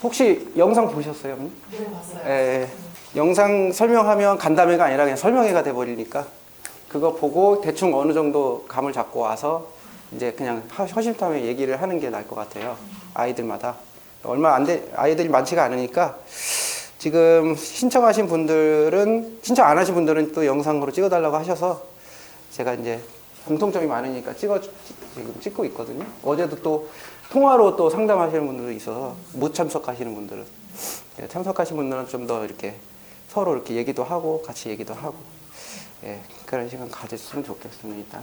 혹시 영상 보셨어요, 언니? 네, 봤어요. 예, 영상 설명하면 간담회가 아니라 그냥 설명회가 돼버리니까 그거 보고 대충 어느 정도 감을 잡고 와서 이제 그냥 허심탄회 얘기를 하는 게 나을 것 같아요. 아이들마다. 얼마 안 돼, 아이들이 많지가 않으니까 지금 신청하신 분들은, 신청 안 하신 분들은 또 영상으로 찍어달라고 하셔서 제가 이제 공통점이 많으니까 지금 찍고 있거든요. 어제도 또 통화로 또 상담하시는 분들도 있어서 못 참석하시는 분들은, 참석하신 분들은 좀 더 이렇게 서로 이렇게 얘기도 하고 같이 얘기도 하고, 예, 그런 시간 가졌으면 좋겠습니다.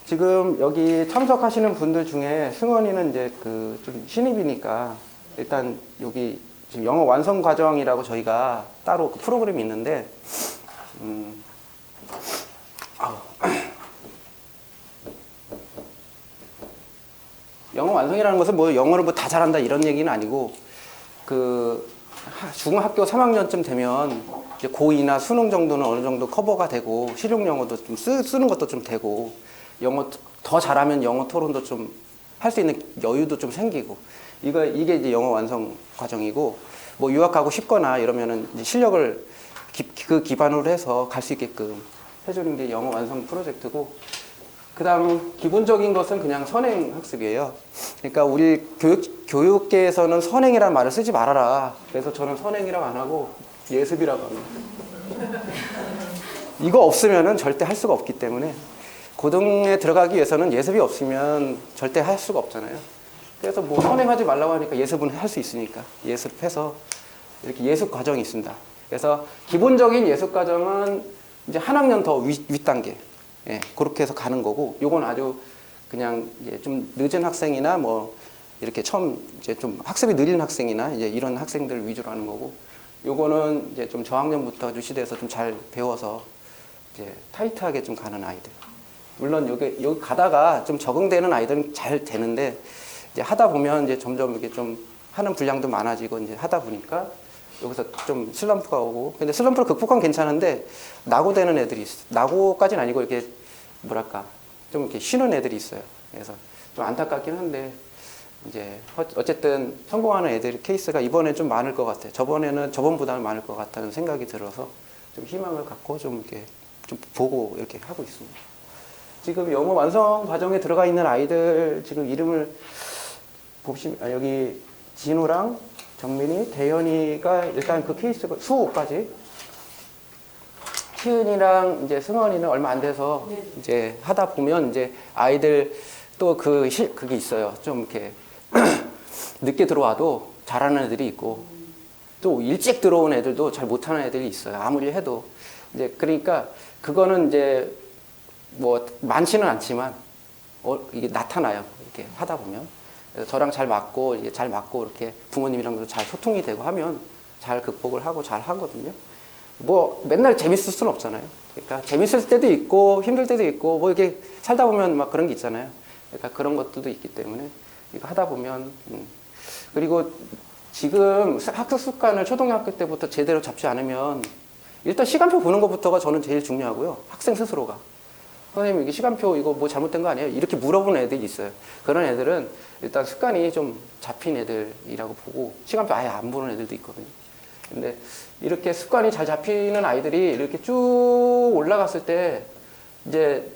지금 여기 참석하시는 분들 중에 승원이는 이제 그 좀 신입이니까 일단 여기 지금 영어 완성 과정이라고 저희가 따로 그 프로그램이 있는데, 영어 완성이라는 것은 뭐 영어를 뭐 다 잘한다 이런 얘기는 아니고, 그 중학교 3학년쯤 되면 이제 고2나 수능 정도는 어느 정도 커버가 되고 실용 영어도 좀 쓰는 것도 좀 되고, 영어 더 잘하면 영어 토론도 좀 할 수 있는 여유도 좀 생기고, 이게 이제 영어 완성 과정이고, 뭐 유학하고 싶거나 이러면은 이제 실력을 그 기반으로 해서 갈 수 있게끔 해주는 게 영어 완성 프로젝트고, 그 다음 기본적인 것은 그냥 선행 학습이에요. 그러니까 우리 교육계에서는 선행이라는 말을 쓰지 말아라. 그래서 저는 선행이라고 안 하고 예습이라고 합니다. 이거 없으면은 절대 할 수가 없기 때문에, 고등에 들어가기 위해서는 예습이 없으면 절대 할 수가 없잖아요. 그래서 뭐 선행하지 말라고 하니까 예습은 할 수 있으니까 예습해서 이렇게 예습 과정이 있습니다. 그래서 기본적인 예습 과정은 이제 한 학년 더 윗단계, 예, 그렇게 해서 가는 거고, 요건 아주 그냥 이제 좀 늦은 학생이나 뭐 이렇게 처음 이제 좀 학습이 느린 학생이나 이제 이런 학생들 위주로 하는 거고, 요거는 이제 좀 저학년부터 유시돼서 좀 잘 배워서 이제 타이트하게 좀 가는 아이들. 물론 여기 가다가 좀 적응되는 아이들은 잘 되는데, 이제 하다 보면 이제 점점 이렇게 좀 하는 분량도 많아지고 이제 하다 보니까 여기서 좀 슬럼프가 오고, 근데 슬럼프를 극복하면 괜찮은데 낙오되는 애들이 있어요. 낙오까지는 아니고 이렇게 뭐랄까 좀 이렇게 쉬는 애들이 있어요. 그래서 좀 안타깝긴 한데, 이제 어쨌든 성공하는 애들 케이스가 이번에 좀 많을 것 같아요. 저번보다는 많을 것 같다는 생각이 들어서 좀 희망을 갖고 좀 이렇게 좀 보고 이렇게 하고 있습니다. 지금 영어 완성 과정에 들어가 있는 아이들 지금 이름을 보시면, 여기 진우랑 정민이, 대현이가 일단 그 케이스가 수호까지, 희은이랑 이제 승원이는 얼마 안 돼서 이제 하다 보면 이제 아이들 또 그게 있어요. 좀 이렇게 늦게 들어와도 잘하는 애들이 있고, 또 일찍 들어온 애들도 잘 못하는 애들이 있어요. 아무리 해도. 이제 그러니까 그거는 이제 뭐 많지는 않지만 이게 나타나요. 이렇게 하다 보면. 그래서 저랑 잘 맞고 이렇게 부모님이랑도 잘 소통이 되고 하면 잘 극복을 하고 잘 하거든요. 뭐 맨날 재밌을 수는 없잖아요. 그러니까 재밌을 때도 있고 힘들 때도 있고, 뭐 이렇게 살다 보면 막 그런 게 있잖아요. 그러니까 그런 것들도 있기 때문에 이거 하다 보면, 그리고 지금 학습 습관을 초등학교 때부터 제대로 잡지 않으면 일단 시간표 보는 것부터가 저는 제일 중요하고요. 학생 스스로가. 선생님, 이게 시간표 이거 뭐 잘못된 거 아니에요? 이렇게 물어보는 애들이 있어요. 그런 애들은 일단 습관이 좀 잡힌 애들이라고 보고, 시간표 아예 안 보는 애들도 있거든요. 근데 이렇게 습관이 잘 잡히는 아이들이 이렇게 쭉 올라갔을 때, 이제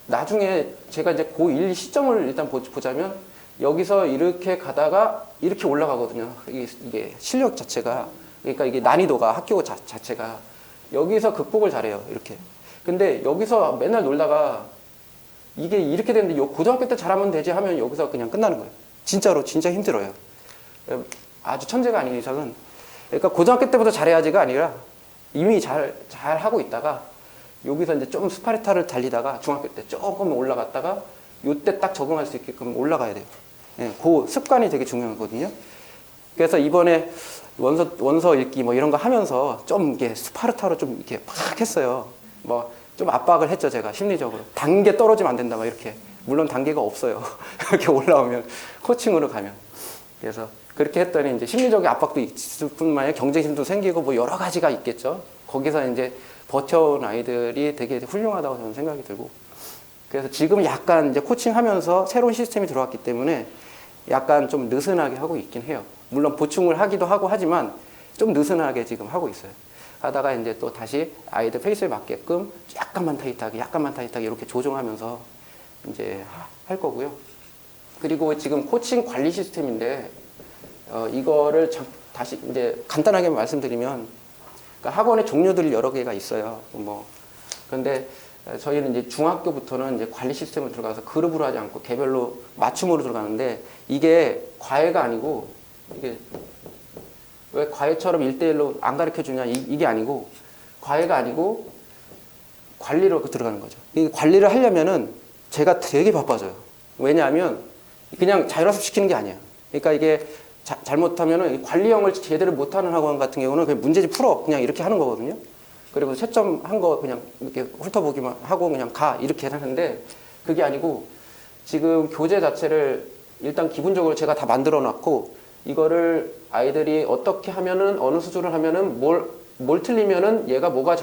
나중에 제가 이제 고1 시점을 일단 보자면, 여기서 이렇게 가다가 이렇게 올라가거든요. 이게 실력 자체가. 그러니까 이게 난이도가, 학교 자체가. 여기서 극복을 잘해요. 이렇게. 근데 여기서 맨날 놀다가 이게 이렇게 되는데 고등학교 때 잘하면 되지 하면 여기서 그냥 끝나는 거예요. 진짜로 진짜 힘들어요. 아주 천재가 아닌 이상은. 그러니까 고등학교 때부터 잘해야지가 아니라 이미 잘 하고 있다가 여기서 이제 좀 스파르타를 달리다가 중학교 때 조금 올라갔다가 요때 딱 적응할 수 있게끔 올라가야 돼요. 예, 그 습관이 되게 중요하거든요. 그래서 이번에 원서 읽기 뭐 이런 거 하면서 좀 이게 스파르타로 좀 이렇게 막 했어요. 뭐 좀 압박을 했죠, 제가 심리적으로. 단계 떨어지면 안 된다, 막 이렇게. 물론 단계가 없어요. 이렇게 올라오면, 코칭으로 가면. 그래서 그렇게 했더니 이제 심리적인 압박도 있을 뿐만 아니라 경쟁심도 생기고 뭐 여러 가지가 있겠죠. 거기서 이제 버텨온 아이들이 되게 훌륭하다고 저는 생각이 들고. 그래서 지금 약간 이제 코칭하면서 새로운 시스템이 들어왔기 때문에 약간 좀 느슨하게 하고 있긴 해요. 물론 보충을 하기도 하고 하지만 좀 느슨하게 지금 하고 있어요. 하다가 이제 또 다시 아이들 페이스에 맞게끔 약간만 타이트하게 이렇게 조정하면서 이제 할 거고요. 그리고 지금 코칭 관리 시스템인데 이거를 다시 이제 간단하게 말씀드리면, 그러니까 학원의 종류들이 여러 개가 있어요. 뭐 그런데 저희는 이제 중학교부터는 이제 관리 시스템을 들어가서 그룹으로 하지 않고 개별로 맞춤으로 들어가는데, 이게 과외가 아니고, 이게 왜 과외처럼 1대1로 안 가르쳐 주냐, 이게 아니고, 과외가 아니고 관리로 들어가는 거죠. 이 관리를 하려면은 제가 되게 바빠져요. 왜냐하면 그냥 자율학습 시키는 게 아니야. 그러니까 이게 잘못하면은 관리형을 제대로 못하는 학원 같은 경우는 그냥 문제집 풀어 그냥 이렇게 하는 거거든요. 그리고 채점 한 거 그냥 이렇게 훑어보기만 하고 그냥 가 이렇게 하는데, 그게 아니고 지금 교재 자체를 일단 기본적으로 제가 다 만들어 놨고, 이거를 아이들이 어떻게 하면은 어느 수준을 하면은 뭘 틀리면은 얘가 뭐가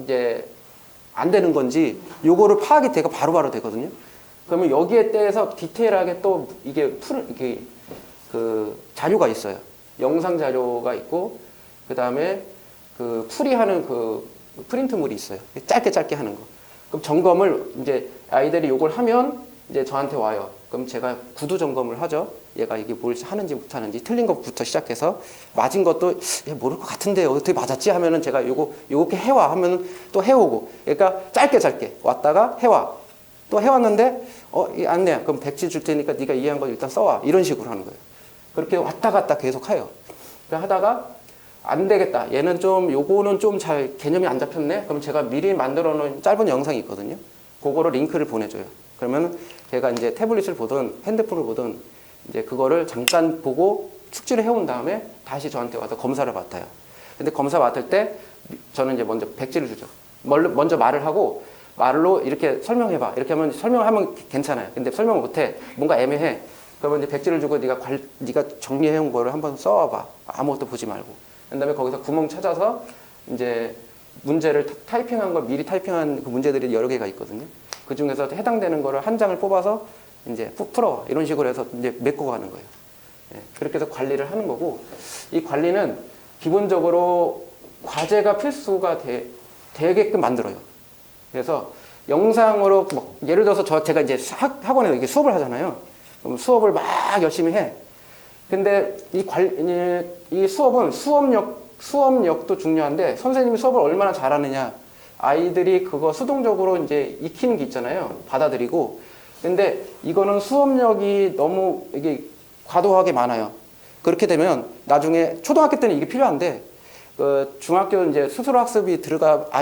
이제 안 되는 건지 요거를 파악이 되고 바로바로 되거든요. 그러면 여기에 대해서 디테일하게 또 이게 그 자료가 있어요. 영상 자료가 있고, 그 다음에 그 풀이하는 그 프린트물이 있어요. 짧게 하는 거. 그럼 점검을 이제 아이들이 요걸 하면 이제 저한테 와요. 그럼 제가 구두 점검을 하죠. 얘가 이게 뭘 하는지 못하는지, 틀린 것부터 시작해서 맞은 것도 얘 모를 것 같은데 어떻게 맞았지 하면은 제가 요렇게 해와 하면은 또 해오고. 그러니까 짧게 왔다가 해와. 또 해왔는데 안 돼. 그럼 백지 줄 테니까 네가 이해한 거 일단 써와. 이런 식으로 하는 거예요. 그렇게 왔다 갔다 계속 해요. 하다가 안 되겠다. 얘는 좀 요거는 좀 잘 개념이 안 잡혔네. 그럼 제가 미리 만들어 놓은 짧은 영상이 있거든요. 그거로 링크를 보내줘요. 그러면 제가 이제 태블릿을 보든 핸드폰을 보든 이제 그거를 잠깐 보고 숙지를 해온 다음에 다시 저한테 와서 검사를 맡아요. 근데 검사 맡을 때 저는 이제 먼저 백지를 주죠. 먼저 말을 하고, 말로 이렇게 설명해봐. 이렇게 하면 설명을 하면 괜찮아요. 근데 설명을 못해. 뭔가 애매해. 그러면 이제 백지를 주고 네가 정리해온 거를 한번 써와봐. 아무것도 보지 말고. 그 다음에 거기서 구멍 찾아서 이제 문제를 타이핑한 걸 미리 타이핑한 그 문제들이 여러 개가 있거든요. 그 중에서 해당되는 거를 한 장을 뽑아서 이제 풀어. 이런 식으로 해서 이제 메꿔가는 거예요. 예, 그렇게 해서 관리를 하는 거고, 이 관리는 기본적으로 과제가 필수가 되게끔 만들어요. 그래서 영상으로 예를 들어서 제가 이제 학원에 이렇게 수업을 하잖아요. 그럼 수업을 막 열심히 해. 근데 이 수업은 수업력도 중요한데, 선생님이 수업을 얼마나 잘하느냐, 아이들이 그거 수동적으로 이제 익히는 게 있잖아요. 받아들이고. 근데 이거는 수업력이 너무 이게 과도하게 많아요. 그렇게 되면 나중에 초등학교 때는 이게 필요한데, 중학교 이제 스스로 학습이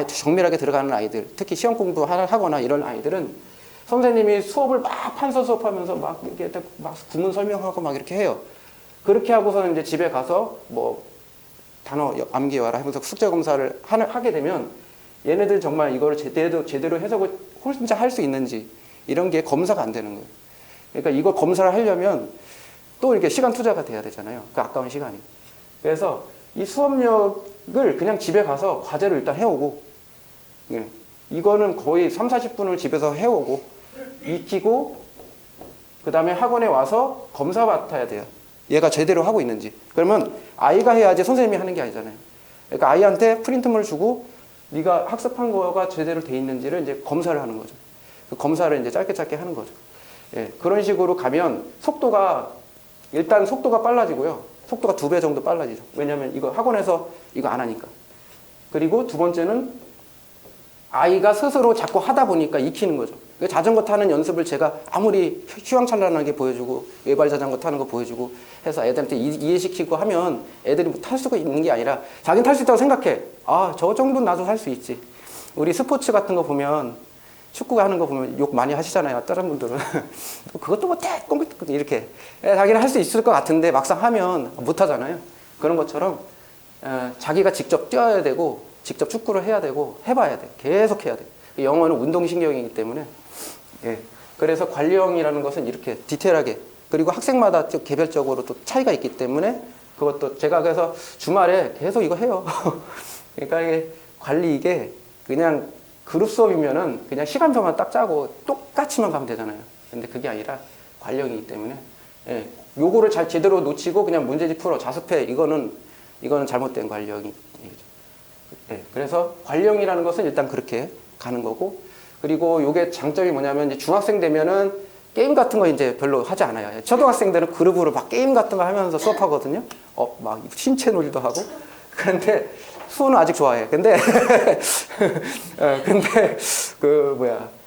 정밀하게 들어가는 아이들, 특히 시험 공부 하거나 이런 아이들은 선생님이 수업을 막 판서 수업하면서 막 이렇게 막 구문 설명하고 막 이렇게 해요. 그렇게 하고서는 이제 집에 가서 뭐 단어 암기 와라 하면서 숙제 검사를 하게 되면 얘네들 정말 이거를 제대로 해석을 혼자 할 수 있는지 이런 게 검사가 안 되는 거예요. 그러니까 이걸 검사를 하려면 또 이렇게 시간 투자가 돼야 되잖아요. 그 아까운 시간이. 그래서 이 수업력을 그냥 집에 가서 과제를 일단 해오고, 이거는 거의 3, 40분을 집에서 해오고 익히고, 그 다음에 학원에 와서 검사 맡아야 돼요. 얘가 제대로 하고 있는지. 그러면 아이가 해야지 선생님이 하는 게 아니잖아요. 그러니까 아이한테 프린트물을 주고 네가 학습한 거가 제대로 돼 있는지를 이제 검사를 하는 거죠. 그 검사를 이제 짧게 하는 거죠. 예, 그런 식으로 가면 일단 속도가 빨라지고요. 속도가 2배 정도 빨라지죠. 왜냐하면 이거 학원에서 이거 안 하니까. 그리고 두 번째는 아이가 스스로 자꾸 하다 보니까 익히는 거죠. 자전거 타는 연습을 제가 아무리 휘황찬란하게 보여주고 외발 자전거 타는 거 보여주고 해서 애들한테 이해시키고 하면 애들이 뭐 탈 수가 있는 게 아니라 자기는 탈 수 있다고 생각해. 아, 저 정도는 나도 할 수 있지. 우리 스포츠 같은 거 보면, 축구 하는 거 보면 욕 많이 하시잖아요. 다른 분들은. 그것도 못해. 이렇게. 자기는 할 수 있을 것 같은데 막상 하면 못 하잖아요. 그런 것처럼 자기가 직접 뛰어야 되고 직접 축구를 해야 되고 해봐야 돼. 계속 해야 돼. 영어는 운동신경이기 때문에. 예. 그래서 관리형이라는 것은 이렇게 디테일하게, 그리고 학생마다 개별적으로 또 차이가 있기 때문에 그것도 제가 그래서 주말에 계속 이거 해요. 그러니까 이게 그냥 그룹 수업이면은 그냥 시간표만 딱 짜고 똑같이만 가면 되잖아요. 근데 그게 아니라 관리형이기 때문에 예, 요거를 잘 제대로 놓치고 그냥 문제집 풀어 자습해 이거는 잘못된 관령이. 예, 그래서 관령이라는 것은 일단 그렇게 가는 거고, 그리고 요게 장점이 뭐냐면 이제 중학생 되면은 게임 같은 거 이제 별로 하지 않아요. 초등학생들은 그룹으로 막 게임 같은 거 하면서 수업하거든요. 막 신체 놀이도 하고. 그런데 수호는 아직 좋아해. 근데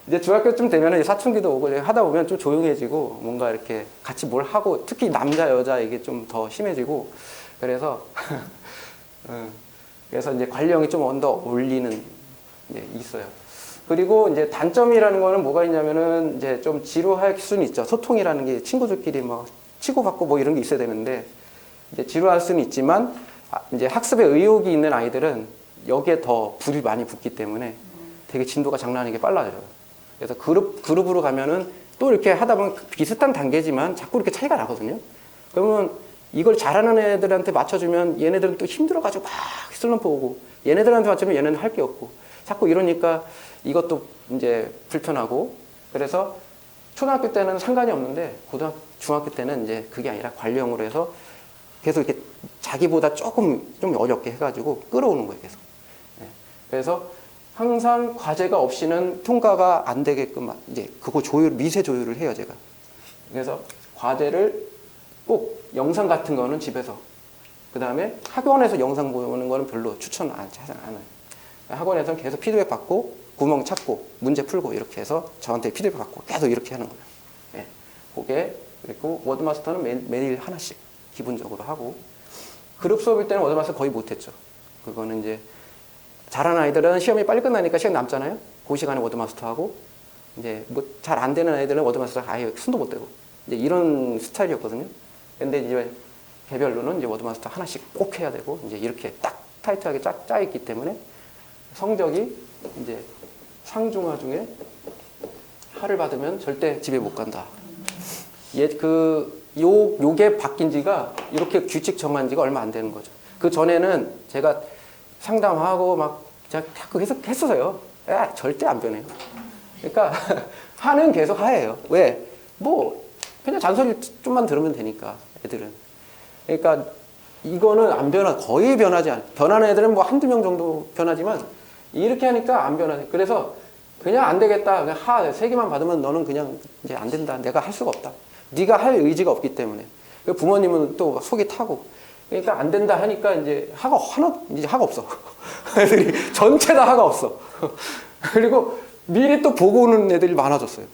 이제 중학교쯤 되면은 사춘기도 오고 하다 보면 좀 조용해지고 뭔가 이렇게 같이 뭘 하고, 특히 남자 여자 이게 좀 더 심해지고, 그래서 그래서 이제 관령이 좀 언더 올리는 게 있어요. 그리고 이제 단점이라는 거는 뭐가 있냐면은 이제 좀 지루할 수는 있죠. 소통이라는 게 친구들끼리 뭐 치고받고 뭐 이런 게 있어야 되는데 이제 지루할 수는 있지만 이제 학습에 의욕이 있는 아이들은 여기에 더 불이 많이 붙기 때문에 되게 진도가 장난 아니게 빨라져요. 그래서 그룹으로 가면은 또 이렇게 하다 보면 비슷한 단계지만 자꾸 이렇게 차이가 나거든요. 그러면 이걸 잘하는 애들한테 맞춰주면 얘네들은 또 힘들어가지고 막 슬럼프 오고, 얘네들한테 맞추면 얘네는 할 게 없고, 자꾸 이러니까 이것도 이제 불편하고, 그래서 초등학교 때는 상관이 없는데 중학교 때는 이제 그게 아니라 관령으로 해서 계속 이렇게 자기보다 좀 어렵게 해가지고 끌어오는 거예요, 계속. 네. 그래서 항상 과제가 없이는 통과가 안 되게끔 이제 그거 미세 조율을 해요, 제가. 그래서 과제를 꼭 영상 같은 거는 집에서, 그 다음에 학원에서 영상 보는 거는 별로 추천 안 해요. 학원에서는 계속 피드백 받고 구멍 찾고 문제 풀고 이렇게 해서 저한테 피드백 받고 계속 이렇게 하는 거예요. 네. 그게, 그리고 워드마스터는 매일 하나씩 기본적으로 하고, 그룹 수업일 때는 워드마스터 거의 못했죠. 그거는 이제 잘하는 아이들은 시험이 빨리 끝나니까 시간 남잖아요. 그 시간에 워드마스터 하고, 이제 뭐 잘 안 되는 아이들은 워드마스터 아예 손도 못 대고 이제 이런 스타일이었거든요. 근데 이제 개별로는 이제 워드마스터 하나씩 꼭 해야 되고, 이제 이렇게 딱 타이트하게 짜 있기 때문에 성적이 이제 상중하 중에 하를 받으면 절대 집에 못 간다. 요게 바뀐 지가, 이렇게 규칙 정한 지가 얼마 안 되는 거죠. 그 전에는 제가 상담하고 막 제가 계속 했어요. 절대 안 변해요. 그러니까 하는 계속 하예요. 왜? 뭐 그냥 잔소리 좀만 들으면 되니까 애들은. 그러니까 이거는 안 거의 변하지 않아. 변하는 애들은 뭐 한두 명 정도 변하지만 이렇게 하니까 안 변하네. 그래서 그냥 안 되겠다. 그냥 3개만 받으면 너는 그냥 이제 안 된다. 내가 할 수가 없다. 네가 할 의지가 없기 때문에. 부모님은 또 속이 타고. 그러니까 안 된다 하니까 이제 이제 하가 없어. 애들이 전체 다 하가 없어. 그리고 미리 또 보고 오는 애들이 많아졌어요.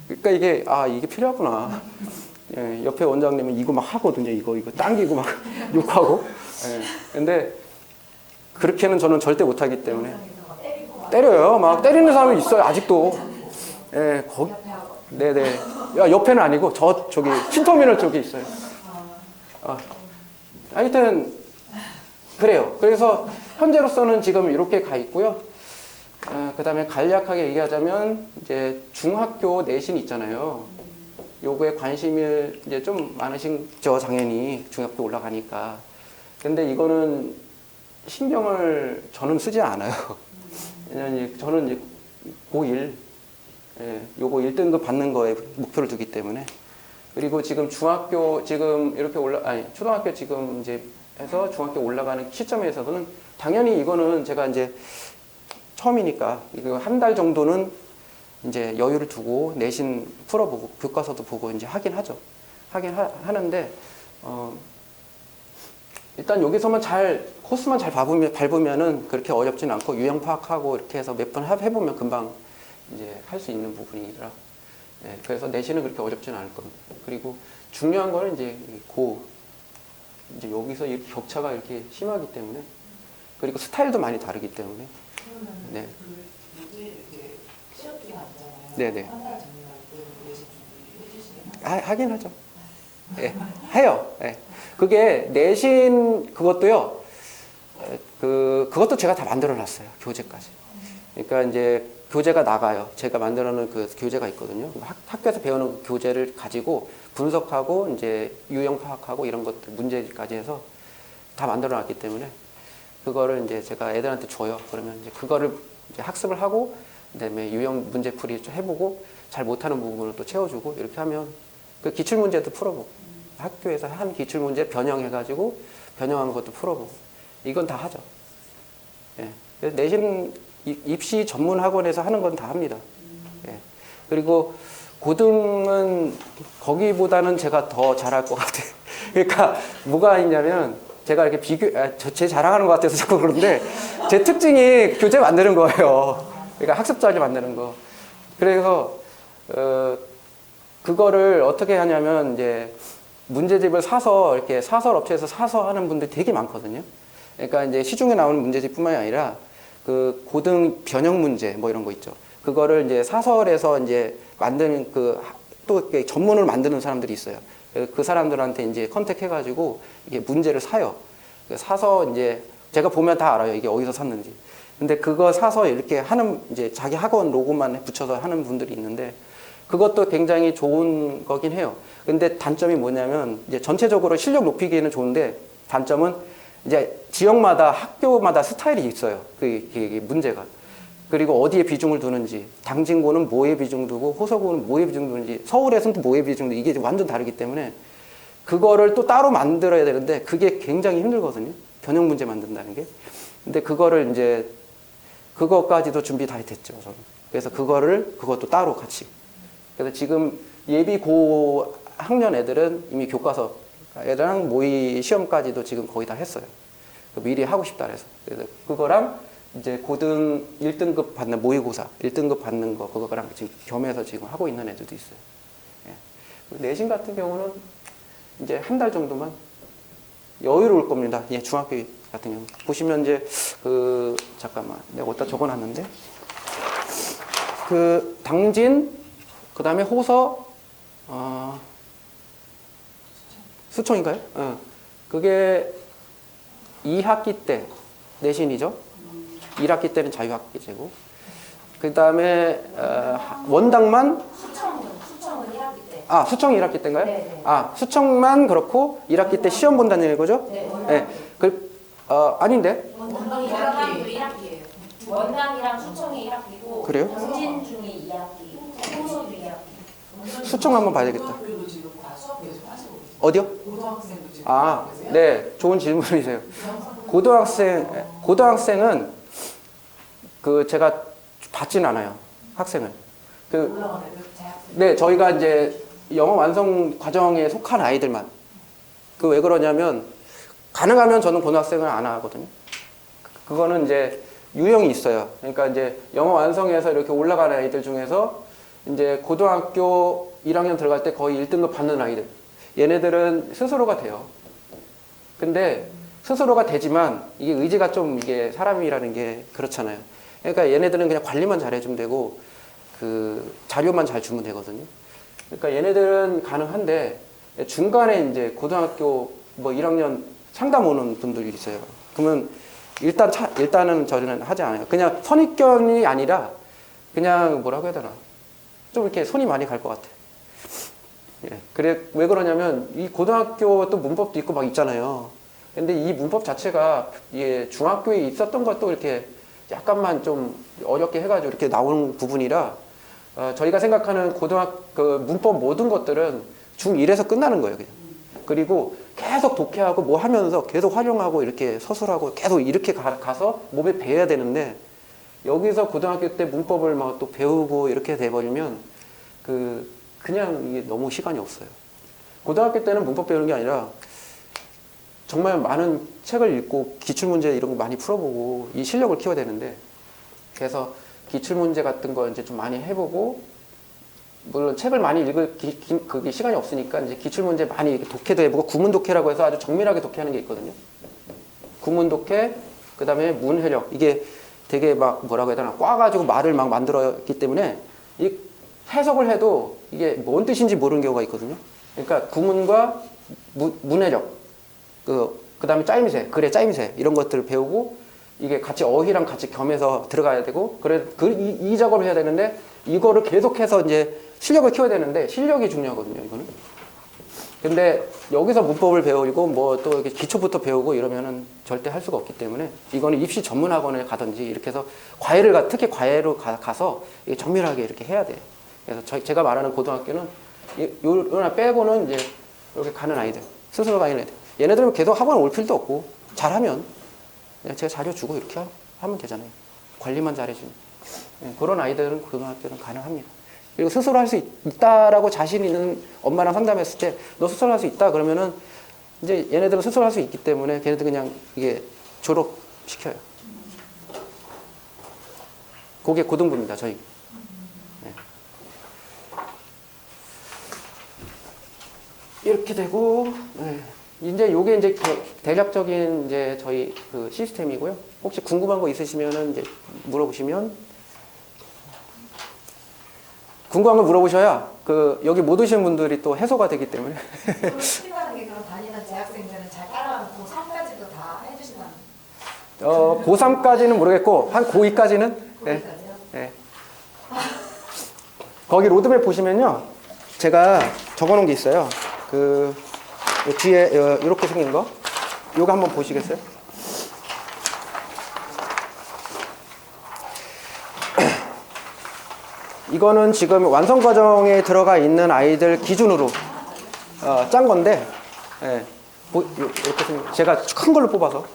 그러니까 이게 필요하구나. 예, 옆에 원장님은 이거 막 하거든요. 이거 당기고 막 욕하고. 예, 근데 그렇게는 저는 절대 못하기 때문에 때려요. 막 때리는 사람이 있어요. 아직도. 예, 거기. 네네. 야, 옆에는 아니고 저기 신터미널 쪽에 있어요. 하여튼 그래요. 그래서 현재로서는 지금 이렇게 가 있고요. 그 다음에 간략하게 얘기하자면 이제 중학교 내신 있잖아요. 요거에 관심이 이제 좀 많으시죠, 당연히 중학교 올라가니까. 근데 이거는 신경을 저는 쓰지 않아요. 왜냐면 저는 이제 고1, 요거 1등급 받는 거에 목표를 두기 때문에. 그리고 지금 초등학교 지금 이제 해서 중학교 올라가는 시점에서는 당연히 이거는 제가 이제 처음이니까 이거 한 달 정도는 이제 여유를 두고 내신 풀어보고 교과서도 보고 이제 하긴 하죠. 하는데 일단 여기서만 코스만 잘 밟으면은 그렇게 어렵진 않고 유형 파악하고 이렇게 해서 몇 번 해보면 금방 이제 할 수 있는 부분이라. 네, 그래서 내신은 그렇게 어렵진 않을 겁니다. 그리고 중요한 거는 이제 이제 여기서 이렇게 격차가 이렇게 심하기 때문에, 그리고 스타일도 많이 다르기 때문에. 네. 네네. 하긴 하죠. 네, 해요. 네. 그게 내신 그것도요. 그것도 제가 다 만들어 놨어요. 교재까지. 그러니까 이제 교재가 나가요. 제가 만들어 놓은 그 교재가 있거든요. 학교에서 배우는 교재를 가지고 분석하고 이제 유형 파악하고 이런 것들 문제까지 해서 다 만들어 놨기 때문에 그거를 이제 제가 애들한테 줘요. 그러면 이제 그거를 이제 학습을 하고 그다음에 유형 문제풀이 좀 해보고 잘 못하는 부분을 또 채워주고 이렇게 하면 그 기출 문제도 풀어보고 학교에서 한 기출 문제 변형해가지고 변형한 것도 풀어보고 이건 다 하죠. 예. 그래서 내신 입시 전문 학원에서 하는 건 다 합니다. 예. 그리고 고등은 거기보다는 제가 더 잘할 것 같아요. 그러니까 뭐가 있냐면 제가 이렇게 제 자랑하는 것 같아서 자꾸 그런데 제 특징이 교재 만드는 거예요. 그러니까 학습 자료 만드는 거. 그래서 그거를 어떻게 하냐면 이제 문제집을 사서 이렇게 사설 업체에서 사서 하는 분들이 되게 많거든요. 그러니까 이제 시중에 나오는 문제집뿐만이 아니라 그 고등 변형 문제 뭐 이런 거 있죠. 그거를 이제 사설에서 이제 만드는 또 전문을 만드는 사람들이 있어요. 그 사람들한테 이제 컨택해가지고 이게 문제를 사요. 사서 이제 제가 보면 다 알아요. 이게 어디서 샀는지. 근데 그거 사서 이렇게 하는 이제 자기 학원 로고만 붙여서 하는 분들이 있는데 그것도 굉장히 좋은 거긴 해요. 근데 단점이 뭐냐면 이제 전체적으로 실력 높이기에는 좋은데 단점은 이제 지역마다 학교마다 스타일이 있어요. 그 문제가. 그리고 어디에 비중을 두는지, 당진고는 뭐에 비중 두고 호서고는 뭐에 비중 두는지, 서울에서는 또 뭐에 비중 두고 이게 완전 다르기 때문에 그거를 또 따로 만들어야 되는데 그게 굉장히 힘들거든요. 변형 문제 만든다는 게. 근데 그거를 이제 그거까지도 준비 다 됐죠, 저는. 그래서 그것도 따로 같이. 그래서 지금 예비 고 학년 애들은 이미 교과서 애들랑 모의 시험까지도 지금 거의 다 했어요. 미리 하고 싶다 그래서. 그래서 그거랑 이제 고등 1등급 받는 모의고사 1등급 받는 거 그거랑 지금 겸해서 지금 하고 있는 애들도 있어요. 예. 내신 같은 경우는 이제 한 달 정도만 여유로울 겁니다. 예, 중학교 같은 경우 보시면 이제 잠깐만 내가 어디다 적어놨는데 당진 그다음에 호서 수청인가요? 그게 2학기 때 내신이죠. 1학기 때는 자유학기제고. 그 다음에 원당만 수청은 1학기 때. 수청 1학기 때인가요? 네. 수청만 그렇고 1학기 때 시험 본다는 얘기죠? 네. 네. 아닌데? 원당도 1학기예요. 원당이랑 수청이 1학기고. 그래요? 당진 중이 2학기. 호서도 2학기. 수청 한번 봐야 되겠다. 고등학교도 지금 다 수업 계속 하시고 계세요? 어디요? 고등학생도 지금 계세요? 네. 좋은 질문이세요. 고등학생은 제가 받진 않아요. 학생을. 올라가는 그 대학생. 네, 저희가 이제 영어 완성 과정에 속한 아이들만. 왜 그러냐면 가능하면 저는 고등학생을 안 하거든요. 그거는 이제 유형이 있어요. 그러니까 이제 영어 완성해서 이렇게 올라가는 아이들 중에서 이제 고등학교 1학년 들어갈 때 거의 1등급 받는 아이들. 얘네들은 스스로가 돼요. 근데 스스로가 되지만 이게 의지가 좀 이게 사람이라는 게 그렇잖아요. 그러니까 얘네들은 그냥 관리만 잘해주면 되고 자료만 잘 주면 되거든요. 그러니까 얘네들은 가능한데 중간에 이제 고등학교 1학년 상담 오는 분들이 있어요. 그러면 일단은 저는 하지 않아요. 그냥 선입견이 아니라 그냥 뭐라고 해야 되나. 좀 이렇게 손이 많이 갈 것 같아. 예. 왜 그러냐면 이 고등학교 또 문법도 있고 막 있잖아요. 근데 이 문법 자체가 중학교에 있었던 것도 이렇게 약간만 좀 어렵게 해가지고 이렇게 나오는 부분이라 저희가 생각하는 문법 모든 것들은 중1에서 끝나는 거예요. 그냥. 그리고 계속 독해하고 뭐 하면서 계속 활용하고 이렇게 서술하고 계속 이렇게 가서 몸에 배워야 되는데 여기서 고등학교 때 문법을 막 또 배우고 이렇게 돼버리면 그냥 이게 너무 시간이 없어요. 고등학교 때는 문법 배우는 게 아니라 정말 많은 책을 읽고 기출문제 이런 거 많이 풀어보고 이 실력을 키워야 되는데 그래서 기출문제 같은 거 이제 좀 많이 해보고 물론 책을 많이 읽을 그게 시간이 없으니까 이제 기출문제 많이 독해도 해보고 구문독해라고 해서 아주 정밀하게 독해하는 게 있거든요. 구문독해, 그 다음에 문해력 이게 되게 막 뭐라고 해야 되나 꽈가지고 말을 막 만들었기 때문에 이 해석을 해도 이게 뭔 뜻인지 모르는 경우가 있거든요. 그러니까 구문과 문해력 그 다음에 짜임새, 글의 짜임새 이런 것들을 배우고 이게 같이 어휘랑 같이 겸해서 들어가야 되고 이 작업을 해야 되는데 이거를 계속해서 이제 실력을 키워야 되는데 실력이 중요하거든요. 이거는. 근데 여기서 문법을 배우고 뭐 또 이렇게 기초부터 배우고 이러면은 절대 할 수가 없기 때문에 이거는 입시 전문 학원에 가든지 이렇게 해서 특히 과외로 가서 정밀하게 이렇게 해야 돼요. 그래서 제가 말하는 고등학교는 요나 빼고는 이제 이렇게 가는 아이들, 스스로 가는 애들. 얘네들은 계속 학원 올 필요도 없고 잘하면 그냥 제가 자료 주고 이렇게 하면 되잖아요. 관리만 잘해주면. 그런 아이들은 고등학교는 가능합니다. 그리고 스스로 할 수 있다라고 자신 있는 엄마랑 상담했을 때 너 스스로 할 수 있다 그러면은 이제 얘네들은 스스로 할 수 있기 때문에 걔네들 그냥 이게 졸업시켜요. 그게 고등부입니다, 저희. 네. 이렇게 되고, 네. 이제 요게 이제 대략적인 이제 저희 그 시스템이고요. 혹시 궁금한 거 있으시면은 이제 물어보시면, 궁금한 거 물어보셔야 그 여기 못 오신 분들이 또 해소가 되기 때문에. 그럼 스피드하는 게 그럼 다니는 재학생들은 잘 따라가면 고3까지도 다 해주신다는 고3까지는 모르겠고, 한 고2까지는? 네. 거기까지요? 네. 거기 로드맵 보시면요. 제가 적어 놓은 게 있어요. 그, 요 뒤에, 이렇게 생긴 거. 요거 한번 보시겠어요? 이거는 지금 완성 과정에 들어가 있는 아이들 기준으로 짠 건데, 예, 이렇게 생긴, 제가 큰 걸로 뽑아서.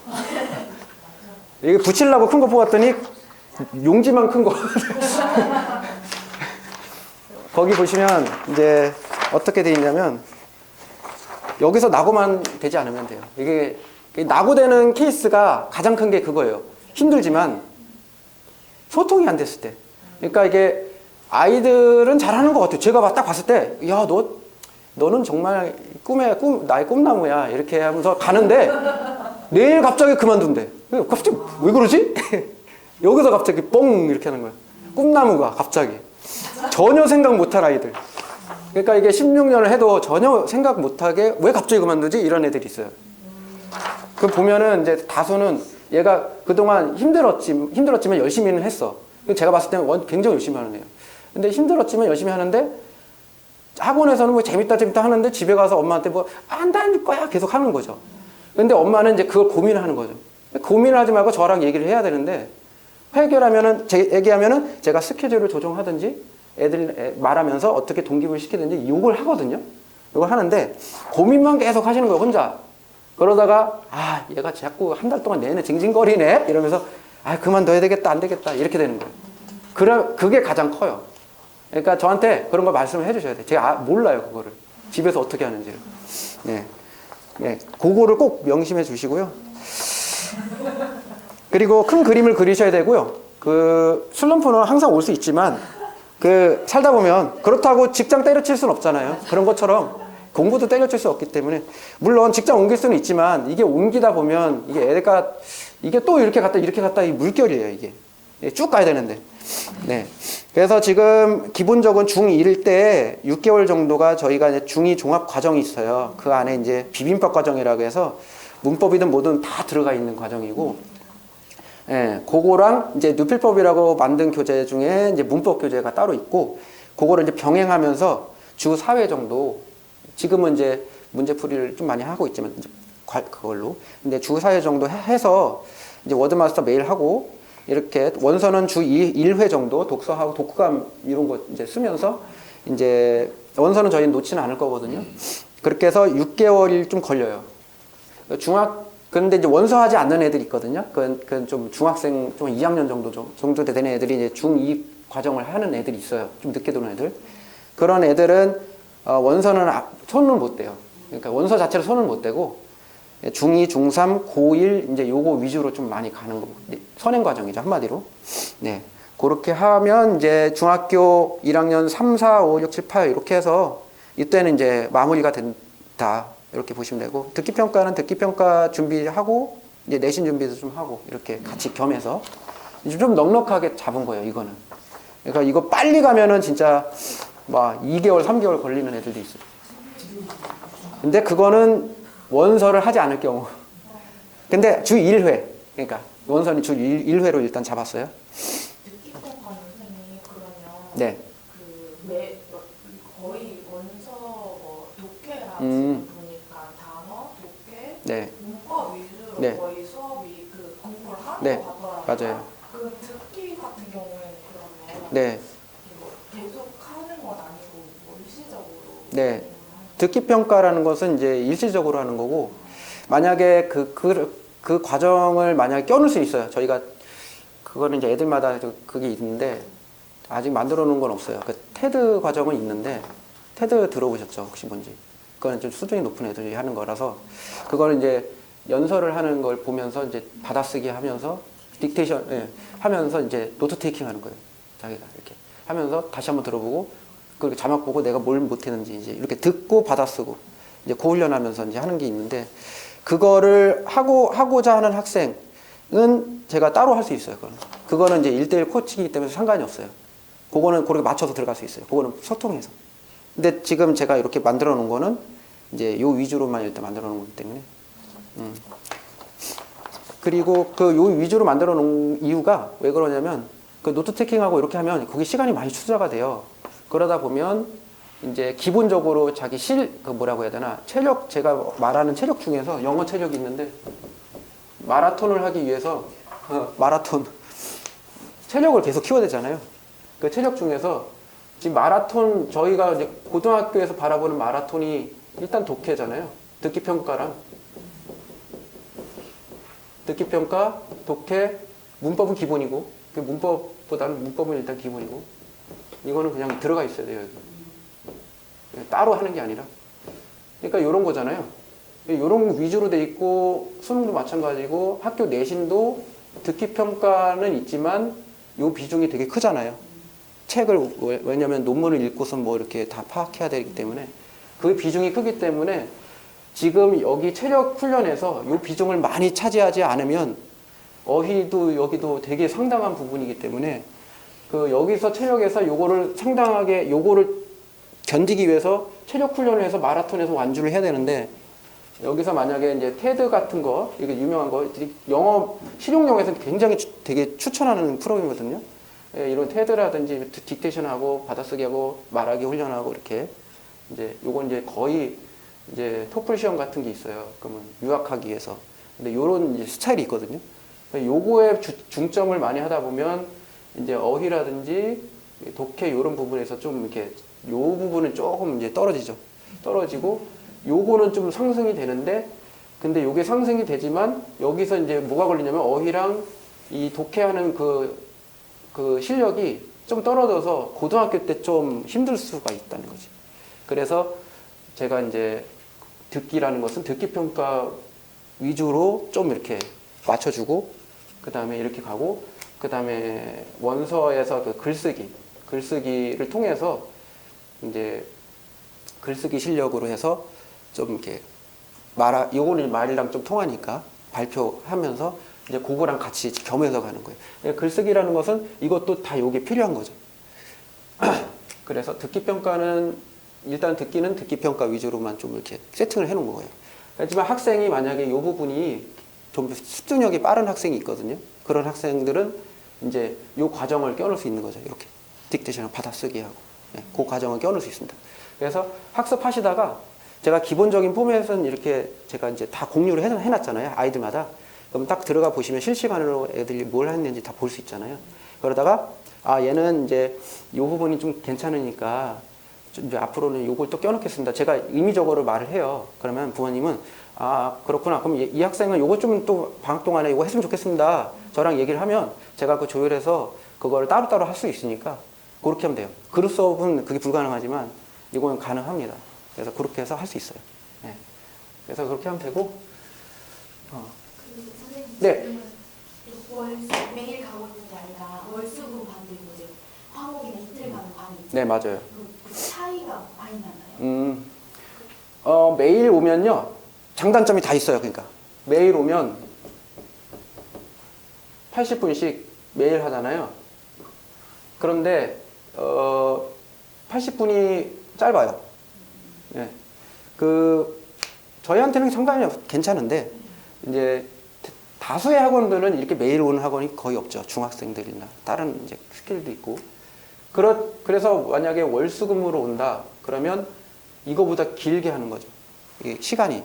이게 붙이려고 큰 거 뽑았더니 용지만 큰 거. 거기 보시면 이제 어떻게 돼 있냐면 여기서 낙오만 되지 않으면 돼요. 이게 낙오되는 케이스가 가장 큰 게 그거예요. 힘들지만 소통이 안 됐을 때. 그러니까 이게 아이들은 잘하는 것 같아요. 제가 딱 봤을 때, 야, 너는 정말 나의 꿈나무야. 이렇게 하면서 가는데 내일 갑자기 그만둔대. 갑자기 왜 그러지? 여기서 갑자기 뻥 이렇게 하는 거야. 꿈나무가 갑자기. 전혀 생각 못할 아이들. 그러니까 이게 16년을 해도 전혀 생각 못하게 왜 갑자기 그만두지? 이런 애들이 있어요. 그 보면은 이제 다수는 얘가 그동안 힘들었지만 열심히는 했어. 제가 봤을 때는 굉장히 열심히 하는 애예요. 근데 힘들었지만 열심히 하는데 학원에서는 뭐 재밌다 하는데 집에 가서 엄마한테 뭐 안 다닐 거야 계속 하는 거죠. 근데 엄마는 이제 그걸 고민을 하는 거죠. 고민을 하지 말고 저랑 얘기를 해야 되는데 얘기하면은 제가 스케줄을 조정하든지 애들 말하면서 어떻게 동기부여 시키든지 요걸 하거든요. 요걸 하는데 고민만 계속 하시는 거예요, 혼자. 그러다가 얘가 자꾸 한 달 동안 내내 징징거리네 이러면서 그만둬야 되겠다 안 되겠다 이렇게 되는 거예요. 그게 가장 커요. 그러니까 저한테 그런 걸 말씀을 해주셔야 돼요. 제가 몰라요, 그거를. 집에서 어떻게 하는지를. 네. 네. 그거를 꼭 명심해 주시고요. 그리고 큰 그림을 그리셔야 되고요. 그 슬럼프는 항상 올 수 있지만 살다 보면 그렇다고 직장 때려칠 수는 없잖아요. 그런 것처럼 공부도 때려칠 수 없기 때문에 물론 직장 옮길 수는 있지만 이게 옮기다 보면 이게 또 이렇게 갔다 이 물결이에요, 이게. 쭉 가야 되는데. 네. 그래서 지금 기본적인 중1일 때 6개월 정도가 저희가 이제 중2 종합 과정이 있어요. 그 안에 이제 비빔밥 과정이라고 해서 문법이든 뭐든 다 들어가 있는 과정이고, 예, 그거랑 이제 누필법이라고 만든 교재 중에 이제 문법 교재가 따로 있고, 그거를 이제 병행하면서 주 4회 정도, 지금은 이제 문제풀이를 좀 많이 하고 있지만, 이제 그걸로. 근데 주 4회 정도 해서 이제 워드마스터 매일 하고, 이렇게 원서는 주 1회 정도 독서하고 독후감 이런 거 이제 쓰면서 이제 원서는 저희는 놓지는 않을 거거든요. 그렇게 해서 6개월이 좀 걸려요. 근데 이제 원서하지 않는 애들이 있거든요. 그건 좀 중학생, 좀 2학년 정도 되는 애들이 이제 중2 과정을 하는 애들이 있어요. 좀 늦게 도는 애들. 그런 애들은, 원서는 손을 못 대요. 그러니까 원서 자체로 손을 못 대고, 중2, 중3, 고1, 이제 요거 위주로 좀 많이 가는 거. 선행 과정이죠, 한마디로. 네. 그렇게 하면 이제 중학교 1학년 3, 4, 5, 6, 7, 8 이렇게 해서 이때는 이제 마무리가 된다. 이렇게 보시면 되고, 듣기평가는 듣기평가 준비하고, 이제 내신 준비도 좀 하고, 이렇게 같이 겸해서 좀 넉넉하게 잡은 거예요, 이거는. 그러니까 이거 빨리 가면은 진짜 막 2개월, 3개월 걸리는 애들도 있어요. 근데 그거는 원서를 하지 않을 경우. 근데 주 1회. 그러니까 원서는 주 1회로 일단 잡았어요. 듣기평가 선생님이 그러면 네. 거의 원서 독해라지 보니까 단어, 독해, 네. 문법 위주로 네. 거의 수업이 공부를 하는 네. 것 같더라고요. 맞아요. 그 듣기 같은 경우에는 그러면 네. 계속 하는 건 아니고 일시적으로 듣기 평가라는 것은 이제 일시적으로 하는 거고, 만약에 그 과정을 만약에 껴놓을 수 있어요. 저희가 그거는 이제 애들마다 그게 있는데 아직 만들어 놓은 건 없어요. 그 테드 과정은 있는데, 테드 들어보셨죠? 혹시 뭔지? 그거는 좀 수준이 높은 애들이 하는 거라서, 그거는 이제 연설을 하는 걸 보면서 이제 받아쓰기 하면서 딕테이션 하면서 이제 노트 테이킹 하는 거예요. 자기가 이렇게 하면서 다시 한번 들어보고, 그 자막 보고 내가 뭘 못했는지 이제 이렇게 듣고 받아쓰고 이제 그 훈련하면서 이제 하는 게 있는데, 그거를 하고자 하는 학생은 제가 따로 할 수 있어요. 그거는 이제 1대1 코치이기 때문에 상관이 없어요. 그거는 그렇게 맞춰서 들어갈 수 있어요. 그거는 소통해서. 근데 지금 제가 이렇게 만들어 놓은 거는 이제 요 위주로만 일단 만들어 놓은 거기 때문에. 그리고 그 요 위주로 만들어 놓은 이유가 왜 그러냐면, 그 노트 테이킹하고 이렇게 하면 거기 시간이 많이 투자가 돼요. 그러다 보면 이제 기본적으로 자기 그 뭐라고 해야 되나, 체력, 제가 말하는 체력 중에서 영어 체력이 있는데, 마라톤을 하기 위해서 마라톤 체력을 계속 키워야 되잖아요. 그 체력 중에서 지금 마라톤, 저희가 이제 고등학교에서 바라보는 마라톤이 일단 독해잖아요. 듣기 평가, 독해, 문법은 기본이고, 그 문법은 일단 기본이고, 이거는 그냥 들어가 있어야 돼요. 여기. 따로 하는 게 아니라. 그러니까 이런 거잖아요. 이런 위주로 돼 있고, 수능도 마찬가지고, 학교 내신도 듣기 평가는 있지만 요 비중이 되게 크잖아요. 책을, 왜냐면 논문을 읽고서 뭐 이렇게 다 파악해야 되기 때문에, 그 비중이 크기 때문에 지금 여기 체력 훈련에서 요 비중을 많이 차지하지 않으면 어휘도 여기도 되게 상당한 부분이기 때문에, 그 여기서 체력에서 요거를 상당하게 요거를 견디기 위해서 체력 훈련을 해서 마라톤에서 완주를 해야 되는데, 여기서 만약에 이제 테드 같은 거, 이게 유명한 거, 영어 실용영어에서는 굉장히 되게 추천하는 프로그램이거든요. 예, 이런 테드라든지 딕테이션하고 받아쓰기하고 말하기 훈련하고 이렇게 이제 요건 이제 거의 이제 토플 시험 같은 게 있어요. 그러면 유학하기 위해서. 근데 요런 이제 스타일이 있거든요. 요거에 중점을 많이 하다 보면 이제 어휘라든지 독해 요런 부분에서 좀 이렇게 요 부분은 조금 이제 떨어지고, 요거는 좀 상승이 되는데, 근데 요게 상승이 되지만 여기서 이제 뭐가 걸리냐면 어휘랑 이 독해하는 그 실력이 좀 떨어져서 고등학교 때 좀 힘들 수가 있다는 거지. 그래서 제가 이제 듣기라는 것은 듣기 평가 위주로 좀 이렇게 맞춰주고, 그 다음에 이렇게 가고, 그 다음에 원서에서 그 글쓰기를 통해서 이제 글쓰기 실력으로 해서 좀 이렇게 요거는 말이랑 좀 통하니까 발표하면서 이제 그거랑 같이 겸해서 가는 거예요. 글쓰기라는 것은 이것도 다 요게 필요한 거죠. 그래서 듣기 평가는 일단 듣기는 듣기 평가 위주로만 좀 이렇게 세팅을 해 놓은 거예요. 하지만 학생이 만약에 이 부분이 좀 습득력이 빠른 학생이 있거든요. 그런 학생들은 이제 이 과정을 껴놓을 수 있는 거죠. 이렇게 딕테이션을 받아쓰기 하고, 그 과정을 껴놓을 수 있습니다. 그래서 학습하시다가 제가 기본적인 포맷은 이렇게 제가 이제 다 공유를 해놨잖아요. 아이들마다. 그럼 딱 들어가 보시면 실시간으로 애들이 뭘 했는지 다 볼 수 있잖아요. 그러다가 얘는 이제 이 부분이 좀 괜찮으니까 좀 이제 앞으로는 요걸 또 껴놓겠습니다. 제가 의미적으로 말을 해요. 그러면 부모님은 그렇구나. 그럼 이 학생은 요거 좀 또 방학 동안에 요거 했으면 좋겠습니다. 저랑 얘기를 하면 제가 그 조율해서 그거를 따로따로 할 수 있으니까 그렇게 하면 돼요. 그룹 수업은 그게 불가능하지만 이거는 가능합니다. 그래서 그렇게 해서 할 수 있어요. 네. 그래서 그렇게 하면 되고. 선생님, 네. 매일 가고 있는 게 아니라 월수금 반들고 이제 화목이나 이틀 가는 반이 있잖아요. 네, 맞아요. 그 차이가 많이 나나요? 매일 오면요, 장단점이 다 있어요. 그러니까 매일 오면 80분씩 매일 하잖아요. 그런데 80분이 짧아요. 네. 저희한테는 상관이 괜찮은데, 이제 다수의 학원들은 이렇게 매일 오는 학원이 거의 없죠. 중학생들이나 다른 이제 스킬도 있고. 그래서 만약에 월수금으로 온다 그러면 이거보다 길게 하는 거죠. 이게 시간이.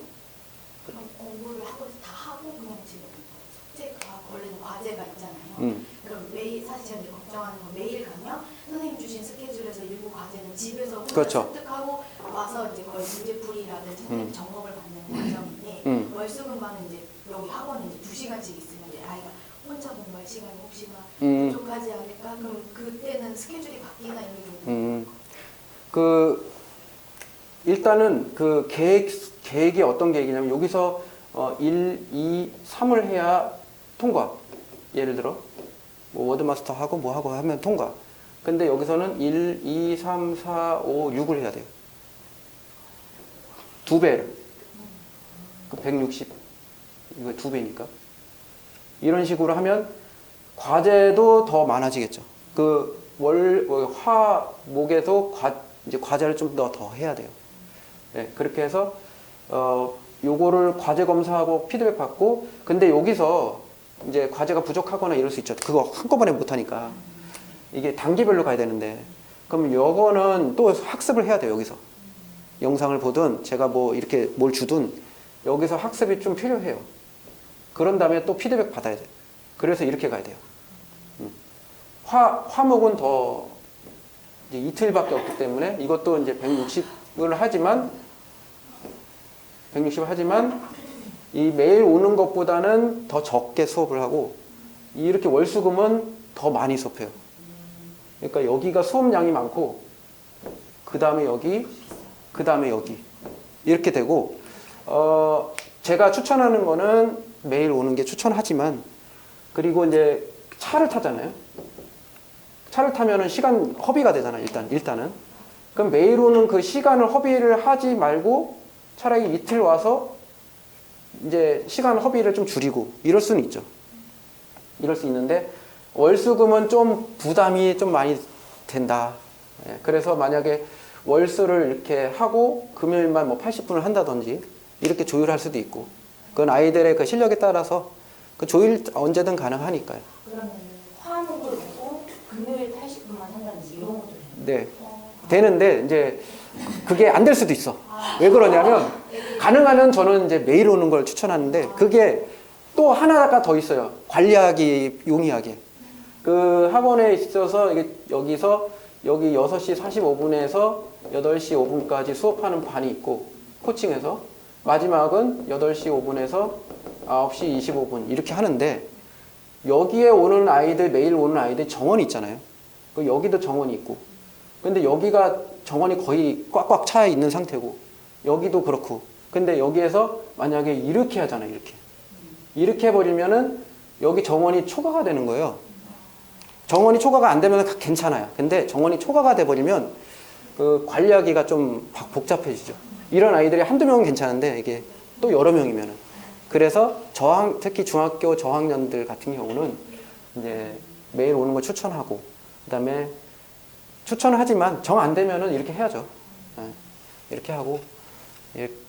그럼 공부를 학원에서 다 하고 그냥 지금 숙제가 원래는 과제가 있잖아요. 그럼 매일 사실 제가 이제 걱정하는 건 매일 가면 선생님 주신 스케줄에서 일부 과제는 집에서 혼자 그렇죠. 습득하고 와서 와서 이제 거의 문제풀이라든지 선생님 점검을 받는 과정인데 월수금반은 이제 여기 학원에 이제 2시간씩 있으면 이제 아이가 혼자 공부할 시간이 혹시나 부족하지 않을까? 그럼 그때는 스케줄이 바뀌나 이런 게 좀. 일단은 그 계획이 어떤 계획이냐면 여기서 1, 2, 3을 해야 통과. 예를 들어 뭐 워드마스터 하고 뭐 하고 하면 통과. 근데 여기서는 1, 2, 3, 4, 5, 6을 해야 돼요. 2배를. 그 160. 이거 2배니까. 이런 식으로 하면 과제도 더 많아지겠죠. 그 화목에도 이제 과제를 좀 더 해야 돼요. 네, 그렇게 해서 요거를 과제 검사하고 피드백 받고, 근데 여기서 이제 과제가 부족하거나 이럴 수 있죠. 그거 한꺼번에 못 하니까. 이게 단기별로 가야 되는데, 그럼 요거는 또 학습을 해야 돼요. 여기서 영상을 보든 제가 뭐 이렇게 뭘 주든 여기서 학습이 좀 필요해요. 그런 다음에 또 피드백 받아야 돼요. 그래서 이렇게 가야 돼요. 화목은 더 이제 이틀밖에 없기 때문에 이것도 이제 160을 하지만 이 매일 오는 것보다는 더 적게 수업을 하고, 이렇게 월수금은 더 많이 수업해요. 그러니까 여기가 수업량이 많고 그 다음에 여기, 그 다음에 여기 이렇게 되고, 제가 추천하는 거는 매일 오는 게 추천하지만, 그리고 이제 차를 타잖아요. 차를 타면은 시간 허비가 되잖아요. 일단은. 그럼 매일 오는 그 시간을 허비를 하지 말고 차라리 이틀 와서 이제 시간 허비를 좀 줄이고 이럴 수는 있죠. 이럴 수 있는데 월수금은 좀 부담이 좀 많이 된다. 그래서 만약에 월수를 이렇게 하고 금요일만 뭐 80분을 한다든지 이렇게 조율할 수도 있고, 그건 아이들의 그 실력에 따라서 그 조율 언제든 가능하니까요. 그러면 화목을 보고 금요일 80분만 한다든지 이런 것도 돼요? 네. 되는데 이제 그게 안 될 수도 있어. 왜 그러냐면 가능하면 저는 이제 매일 오는 걸 추천하는데, 그게 또 하나가 더 있어요. 관리하기 용이하게. 그 학원에 있어서 여기서 여기 6시 45분에서 8시 5분까지 수업하는 반이 있고, 코칭해서 마지막은 8시 5분에서 9시 25분 이렇게 하는데, 여기에 오는 아이들, 매일 오는 아이들 정원이 있잖아요. 여기도 정원이 있고, 근데 여기가 정원이 거의 꽉꽉 차 있는 상태고, 여기도 그렇고, 근데 여기에서 만약에 이렇게 하잖아요. 이렇게 해버리면은 여기 정원이 초과가 되는 거예요. 정원이 초과가 안 되면 괜찮아요. 근데 정원이 초과가 돼버리면 그 관리하기가 좀 복잡해지죠. 이런 아이들이 한두 명은 괜찮은데 이게 또 여러 명이면은. 그래서 특히 중학교 저학년들 같은 경우는 이제 매일 오는 거 추천하고, 그다음에 추천을 하지만 정 안 되면은 이렇게 해야죠. 이렇게 하고,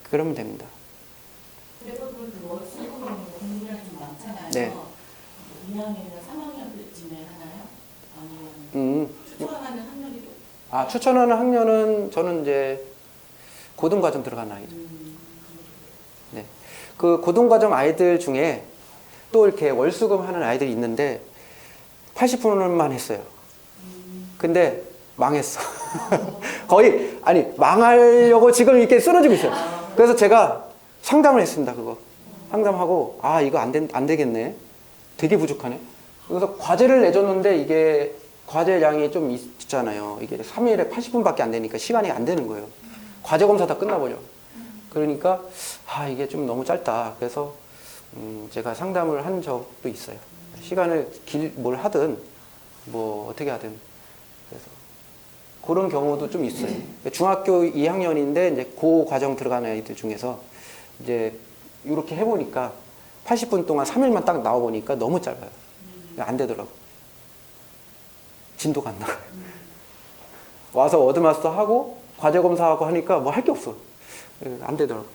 그러면 됩니다. 그래도 그 월수금은 공부량이 좀 많잖아요. 네. 2학년이나 3학년쯤에 하나요? 아니면 추천하는 학년이 추천하는 학년은 저는 이제 고등과정 들어간 아이들. 네. 그 고등과정 아이들 중에 또 이렇게 월수금 하는 아이들이 있는데 80분만 했어요. 근데 망했어. 거의, 망하려고 지금 이렇게 쓰러지고 있어요. 그래서 제가 상담을 했습니다, 그거. 상담하고, 이거 안 되겠네. 되게 부족하네. 그래서 과제를 내줬는데 이게 과제량이 좀 있잖아요. 이게 3일에 80분밖에 안 되니까 시간이 안 되는 거예요. 과제 검사 다 끝나버려. 그러니까, 이게 좀 너무 짧다. 그래서, 제가 상담을 한 적도 있어요. 시간을 뭘 하든, 뭐, 어떻게 하든. 그래서, 그런 경우도 좀 있어요. 중학교 2학년인데, 이제 고 과정 들어가는 아이들 중에서, 이제, 이렇게 해보니까, 80분 동안 3일만 딱 나와보니까 너무 짧아요. 안 되더라고. 진도가 안 나가요. 와서 워드마스터 하고, 과제 검사하고 하니까 뭐 할 게 없어. 안 되더라고.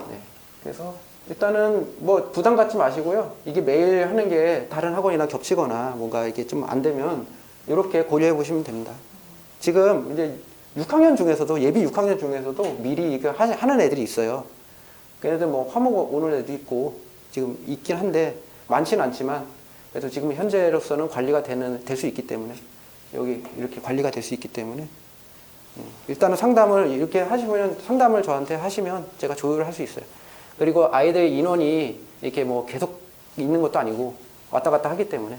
네. 그래서 일단은 뭐 부담 갖지 마시고요. 이게 매일 하는 게 다른 학원이나 겹치거나 뭔가 이게 좀 안 되면 이렇게 고려해 보시면 됩니다. 지금 이제 6학년 중에서도, 예비 6학년 중에서도 미리 이거 하는 애들이 있어요. 걔네들 뭐 화목 오는 애도 있고 지금 있긴 한데 많지는 않지만, 그래도 지금 현재로서는 관리가 될 수 있기 때문에 여기 이렇게 관리가 될 수 있기 때문에 일단은 상담을 이렇게 하시면 상담을 저한테 하시면 제가 조율을 할 수 있어요. 그리고 아이들 인원이 이렇게 뭐 계속 있는 것도 아니고 왔다 갔다 하기 때문에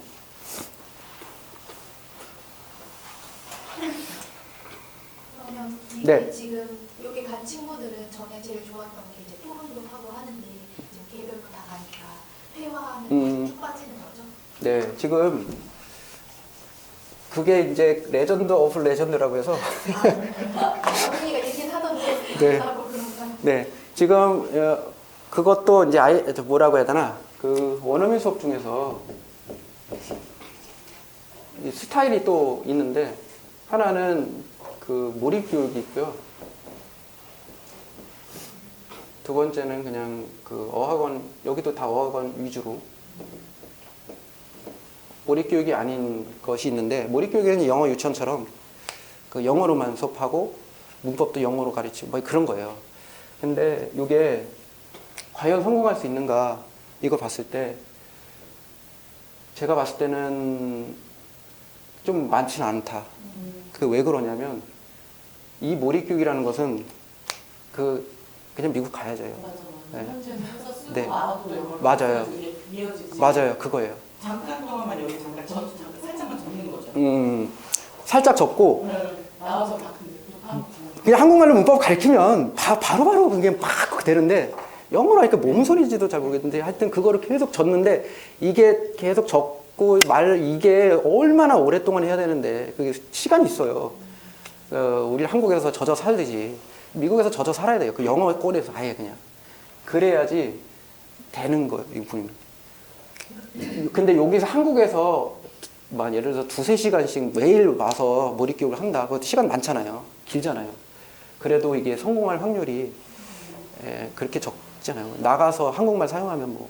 그러면 이게 네. 지금 여기 간 친구들은 전에 제일 좋았던 게 이제 토론도 하고 하는데 지금 개별로 다 가니까 회화하는 쭉 빠지는 거죠? 네, 지금 그게 이제 레전드 오브 레전드라고 해서 언니가 얘기는 하던데 네. 라고 그런가? 네, 지금 그것도 이제 뭐라고 해야 되나 그 원어민 수업 중에서 이 스타일이 또 있는데 하나는 그 몰입 교육이 있고요. 두 번째는 그냥 그 어학원 여기도 다 어학원 위주로 몰입 교육이 아닌 것이 있는데 몰입 교육에는 영어 유치원처럼 그 영어로만 수업하고 문법도 영어로 가르치고 뭐 그런 거예요. 근데 이게 과연 성공할 수 있는가 이걸 봤을 때 제가 봤을 때는 좀 많지는 않다. 그 왜 그러냐면 이 몰입 교육이라는 것은 그냥 미국 가야죠. 네. 현재는 해서 쓰고 네. 알아도 영어로 맞아요. 이어지지. 맞아요, 그거예요. 잠깐 동안만 여기 잠깐 살짝만 적는 거죠. 살짝 적고 나와서 막 하면 그냥 한국말로 문법 가르치면 바로바로 그게 막 되는데 영어로 하니까 뭔 소리인지도 잘 모르겠는데 하여튼 그거를 계속 줬는데 이게 계속 적고 이게 얼마나 오랫동안 해야 되는데 그게 시간이 있어요. 우리 한국에서 젖어 살듯이 미국에서 젖어 살아야 돼요. 그 영어 꼴에서 아예 그냥 그래야지 되는 거예요. 이 분이. 근데 여기서 한국에서 막 예를 들어서 2-3시간씩 매일 와서 몰입교육을 한다. 그것도 시간 많잖아요. 길잖아요. 그래도 이게 성공할 확률이 그렇게 적잖아요. 나가서 한국말 사용하면 뭐.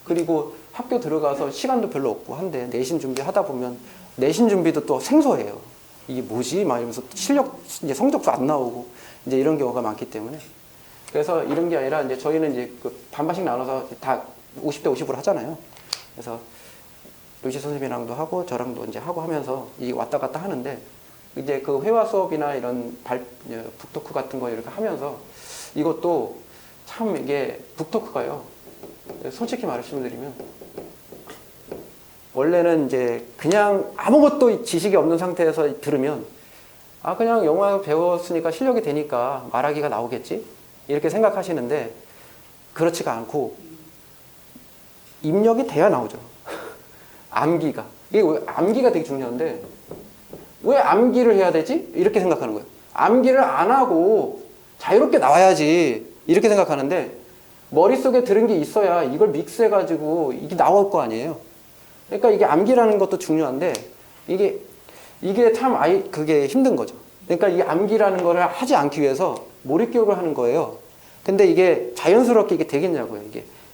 그리고 학교 들어가서 시간도 별로 없고 한데 내신 준비하다 보면 내신 준비도 또 생소해요. 이게 뭐지? 막 이러면서 이제 성적도 안 나오고 이제 이런 경우가 많기 때문에 그래서 이런 게 아니라 이제 저희는 이제 그 반반씩 나눠서 다 50대 50으로 하잖아요. 그래서 루시 선생님이랑도 하고 저랑도 이제 하고 하면서 이 왔다 갔다 하는데 이제 그 회화 수업이나 이런 북토크 같은 거 이렇게 하면서 이것도 참 이게 북토크가요. 솔직히 말씀드리면 원래는 이제 그냥 아무것도 지식이 없는 상태에서 들으면 그냥 영어 배웠으니까 실력이 되니까 말하기가 나오겠지 이렇게 생각하시는데 그렇지가 않고 입력이 돼야 나오죠. 암기가. 이게 왜 암기가 되게 중요한데 왜 암기를 해야 되지? 이렇게 생각하는 거예요. 암기를 안 하고 자유롭게 나와야지 이렇게 생각하는데 머릿속에 들은 게 있어야 이걸 믹스해가지고 이게 나올 거 아니에요. 그러니까 이게 암기라는 것도 중요한데 이게 참 그게 힘든 거죠. 그러니까 이 암기라는 거를 하지 않기 위해서 몰입교육을 하는 거예요. 근데 이게 자연스럽게 이게 되겠냐고요.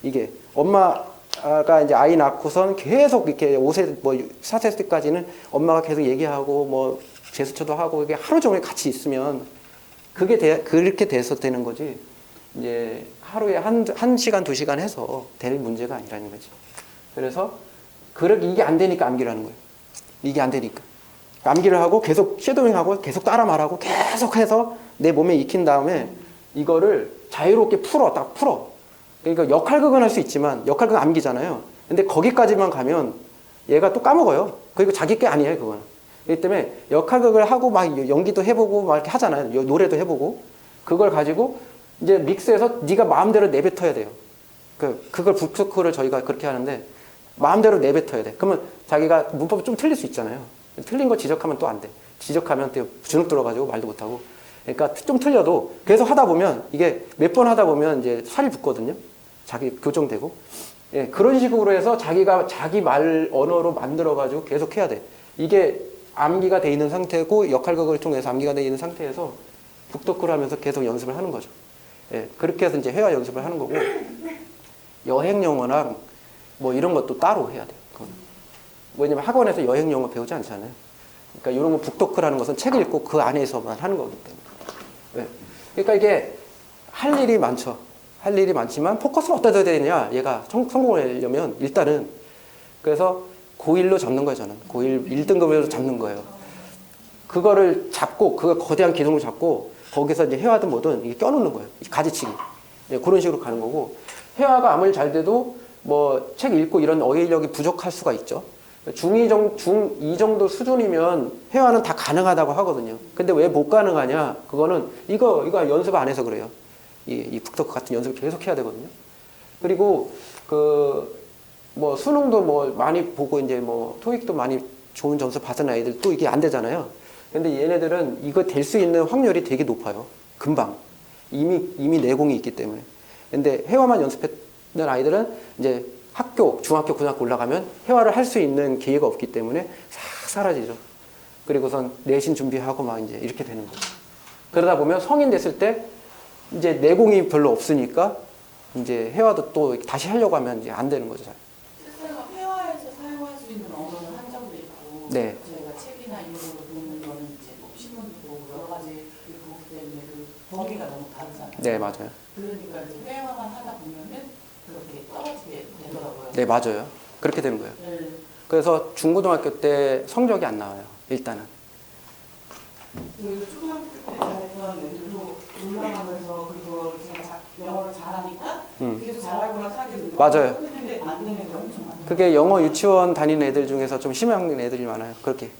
이게 엄마가 이제 아이 낳고선 계속 이렇게 5세 뭐 4세 때까지는 엄마가 계속 얘기하고 뭐 제스처도 하고 이게 하루 종일 같이 있으면 그렇게 돼서 되는 거지. 이제 하루에 한 시간 2시간 해서 될 문제가 아니라는 거지. 그래서 이게 안 되니까 암기를 하는 거예요. 이게 안 되니까. 암기를 하고 계속 쉐도잉하고 계속 따라 말하고 계속 해서 내 몸에 익힌 다음에 이거를 자유롭게 딱 풀어. 그러니까 역할극은 할 수 있지만 역할극은 암기잖아요. 근데 거기까지만 가면 얘가 또 까먹어요. 그리고 자기 게 아니에요, 그거는. 그렇기 때문에 역할극을 하고 막 연기도 해보고 막 이렇게 하잖아요. 노래도 해보고. 그걸 가지고 이제 믹스해서 네가 마음대로 내뱉어야 돼요. 그걸 북토크를 저희가 그렇게 하는데 마음대로 내뱉어야 돼. 그러면 자기가 문법이 좀 틀릴 수 있잖아요. 틀린 거 지적하면 또 안 돼. 지적하면 또 주눅 들어가지고 말도 못하고. 그러니까 좀 틀려도 계속 하다 보면 이게 몇 번 하다 보면 이제 살이 붙거든요. 자기 교정되고. 예, 그런 식으로 해서 자기가 자기 말 언어로 만들어가지고 계속 해야 돼. 이게 암기가 돼 있는 상태고 역할극을 통해서 암기가 돼 있는 상태에서 북토크를 하면서 계속 연습을 하는 거죠. 예, 그렇게 해서 이제 회화 연습을 하는 거고 여행 영어랑 뭐 이런 것도 따로 해야 돼요. 왜냐면 학원에서 여행 영어 배우지 않잖아요. 그러니까 이런 거 북토크라는 것은 책 읽고 그 안에서만 하는 거기 때문에. 예. 그러니까 이게 할 일이 많죠. 할 일이 많지만 포커스를 어디다 둬야 되느냐. 얘가 성공을 하려면 일단은 그래서 고1로 잡는 거예요. 저는 고1 1등급으로 잡는 거예요. 그거를 잡고 그 거대한 기둥을 잡고 거기서 이제 회화든 뭐든 이게 껴놓는 거예요. 가지치기. 네, 그런 식으로 가는 거고 회화가 아무리 잘 돼도 뭐 책 읽고 이런 어휘력이 부족할 수가 있죠. 중2 정도 수준이면 회화는 다 가능하다고 하거든요. 근데 왜 못 가능하냐? 그거는 이거 연습 안 해서 그래요. 이 북토크 같은 연습을 계속 해야 되거든요. 그리고 뭐 수능도 뭐 많이 보고 이제 뭐 토익도 많이 좋은 점수 받은 아이들 또 이게 안 되잖아요. 근데 얘네들은 이거 될 수 있는 확률이 되게 높아요. 금방. 이미 내공이 있기 때문에. 근데 회화만 연습했던 아이들은 이제 학교, 중학교, 고등학교 올라가면 회화를 할 수 있는 기회가 없기 때문에 싹 사라지죠. 그리고선 내신 준비하고 막 이제 이렇게 되는 거죠. 그러다 보면 성인 됐을 때 이제 내공이 별로 없으니까 이제 회화도 또 다시 하려고 하면 이제 안 되는 거죠. 잘. 실제로 회화에서 사용할 수 있는 언어는 한정돼 있고 네. 저희가 책이나 이런 걸로 보는 거는 이제 뭐 신문도 보고 여러 가지 보기 때문에 그 범위가 너무 다르잖아요. 네, 맞아요. 그러니까 이제 회화만 하다 보면은 그렇게 떨어지게 되더라고요. 네, 맞아요. 그렇게 되는 거예요. 네. 그래서 중고등학교 때 성적이 안 나와요. 일단은. 그리고 초등학교 때 잘했던 애들도 올라가면서 그리고 제가 영어를 잘하니까 계속 잘하거나 사게 되고 맞아요. 근데 안 되는 게 엄청 많아요. 그게 영어 유치원 다니는 애들 중에서 좀 심한 애들이 많아요. 그렇게.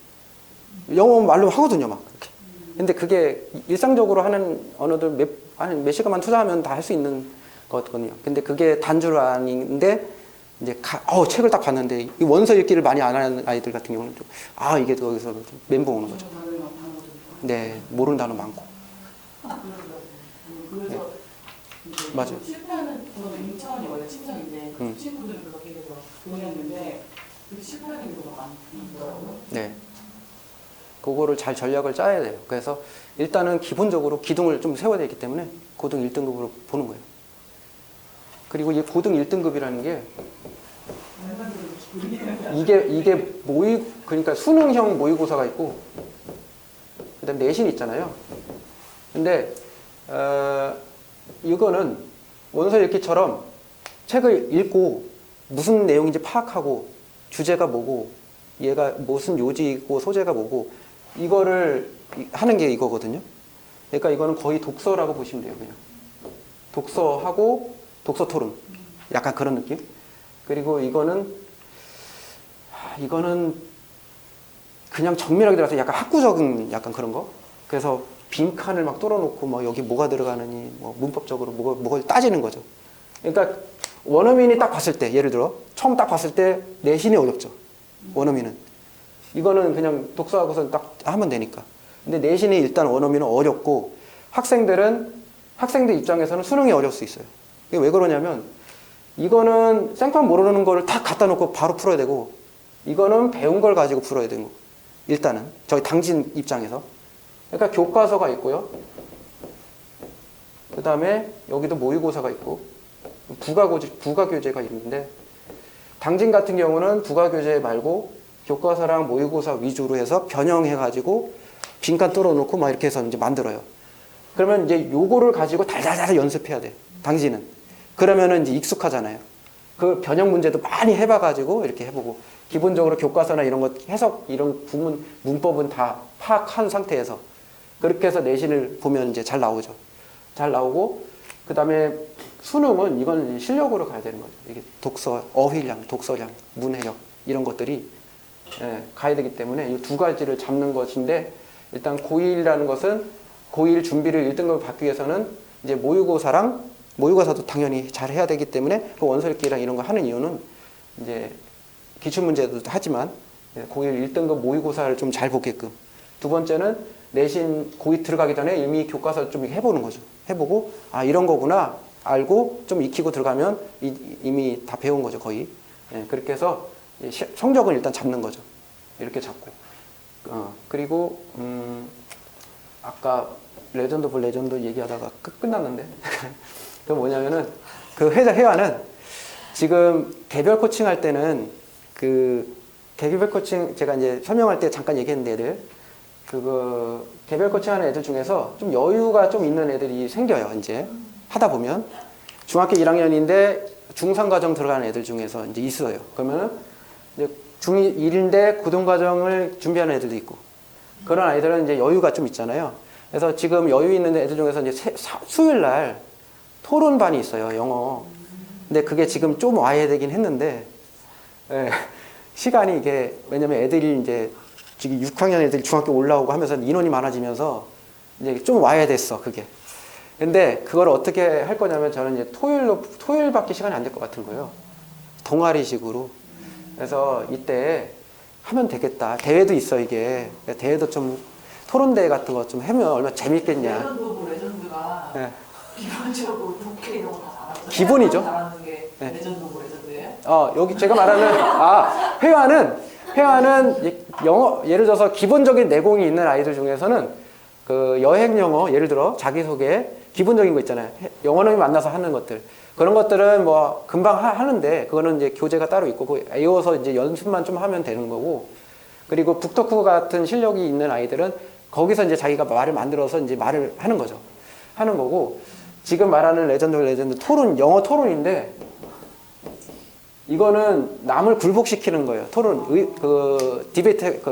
영어 말로 하거든요, 막. 그렇게. 근데 그게 일상적으로 하는 언어들 몇 시간만 투자하면 다 할 수 있는 거거든요. 근데 그게 단줄 아닌데, 이제 책을 딱 봤는데, 이 원서 읽기를 많이 안 하는 아이들 같은 경우는 좀, 이게 거기서 좀 멘붕 오는 거죠. 네, 모르는 단어 많고. 그래서 이제 맞아요. 실패하는 저는 임차원이 원래 친정인데 그 친구들은 그렇게 해서 보냈는데 그 실패하는 경우가 많더라고요. 네. 그거를 잘 전략을 짜야 돼요. 그래서 일단은 기본적으로 기둥을 좀 세워야 되기 때문에 고등 1등급으로 보는 거예요. 그리고 이 고등 1등급이라는 게 이게 그러니까 수능형 모의고사가 있고 그다음 내신이 있잖아요. 근데 이거는 원서 읽기처럼 책을 읽고 무슨 내용인지 파악하고 주제가 뭐고 얘가 무슨 요지고 소재가 뭐고 이거를 하는 게 이거거든요. 그러니까 이거는 거의 독서라고 보시면 돼요. 그냥 독서하고 독서 토론 약간 그런 느낌. 그리고 이거는 그냥 정밀하게 들어가서 약간 학구적인 약간 그런 거. 그래서 빈칸을 막 뚫어놓고 뭐 여기 뭐가 들어가느니 뭐 문법적으로 뭐가 따지는 거죠. 그러니까 원어민이 딱 봤을 때 예를 들어 처음 딱 봤을 때 내신이 어렵죠. 원어민은 이거는 그냥 독서하고서 딱 하면 되니까. 근데 내신이 일단 원어민은 어렵고 학생들 입장에서는 수능이 어려울 수 있어요. 이게 왜 그러냐면 이거는 생판 모르는 거를 다 갖다 놓고 바로 풀어야 되고 이거는 배운 걸 가지고 풀어야 되는 거. 일단은 저희 당진 입장에서. 그러니까 교과서가 있고요. 그 다음에 여기도 모의고사가 있고 부가교재가 있는데 당진 같은 경우는 부가교재 말고 교과서랑 모의고사 위주로 해서 변형해가지고 빈칸 뚫어놓고 막 이렇게 해서 이제 만들어요. 그러면 이제 요거를 가지고 달달달 연습해야 돼. 당진은. 그러면은 이제 익숙하잖아요. 그 변형 문제도 많이 해봐가지고 이렇게 해보고 기본적으로 교과서나 이런 것 해석 이런 구문 문법은 다 파악한 상태에서 그렇게 해서 내신을 보면 이제 잘 나오죠. 잘 나오고 그 다음에 수능은 이건 실력으로 가야 되는 거죠. 이게 독서, 어휘량, 독서량, 문해력 이런 것들이 가야 되기 때문에 이 두 가지를 잡는 것인데 일단 고1이라는 것은 고1 준비를 1등급을 받기 위해서는 이제 모의고사도 당연히 잘 해야 되기 때문에 그 원서 읽기랑 이런 거 하는 이유는 이제 기출문제도 하지만 고1 1등급 모의고사를 좀 잘 보게끔 두 번째는 내신 고2 들어가기 전에 이미 교과서 좀 해보는 거죠. 해보고 이런 거구나 알고 좀 익히고 들어가면 이미 다 배운 거죠 거의. 그렇게 해서 성적은 일단 잡는 거죠. 이렇게 잡고 그리고 아까 레전드 오브 레전드 얘기하다가 끝났는데 그 뭐냐면은 그 회화는 지금 개별 코칭 할 때는 그 개별 코칭 제가 이제 설명할 때 잠깐 얘기했는데 애들 그거 개별 코칭하는 애들 중에서 좀 여유가 좀 있는 애들이 생겨요. 이제 하다 보면 중학교 1학년인데 중3 과정 들어가는 애들 중에서 이제 있어요. 그러면은 이제 중1인데 고등과정을 준비하는 애들도 있고 그런 아이들은 이제 여유가 좀 있잖아요. 그래서 지금 여유 있는 애들 중에서 이제 수요일 날 토론반이 있어요, 영어. 근데 그게 지금 좀 와야 되긴 했는데, 예, 시간이 이게, 왜냐면 애들이 이제 지금 6학년 애들이 중학교 올라오고 하면서 인원이 많아지면서 이제 좀 와야 됐어, 그게. 근데 그걸 어떻게 할 거냐면 저는 이제 토요일밖에 시간이 안 될 것 같은 거예요. 동아리식으로. 그래서 이때 하면 되겠다. 대회도 있어, 이게. 대회도 좀, 토론대회 같은 거 좀 하면 얼마나 재밌겠냐. 레전드 레전드가 예. 기본적으로 독해 이런 거 다 잘하죠. 기본이죠. 잘하는 게 네. 레전드 레전드예요. 여기 제가 말하는, 회화는 영어, 예를 들어서 기본적인 내공이 있는 아이들 중에서는 그 여행 영어, 예를 들어 자기소개, 기본적인 거 있잖아요. 영어는 만나서 하는 것들. 그런 것들은 뭐 금방 하는데, 그거는 이제 교재가 따로 있고, 그 외워서 이제 연습만 좀 하면 되는 거고, 그리고 북토크 같은 실력이 있는 아이들은 거기서 이제 자기가 말을 만들어서 이제 말을 하는 거죠. 하는 거고, 지금 말하는 레전드 토론, 영어 토론인데, 이거는 남을 굴복시키는 거예요. 토론, 디베이트,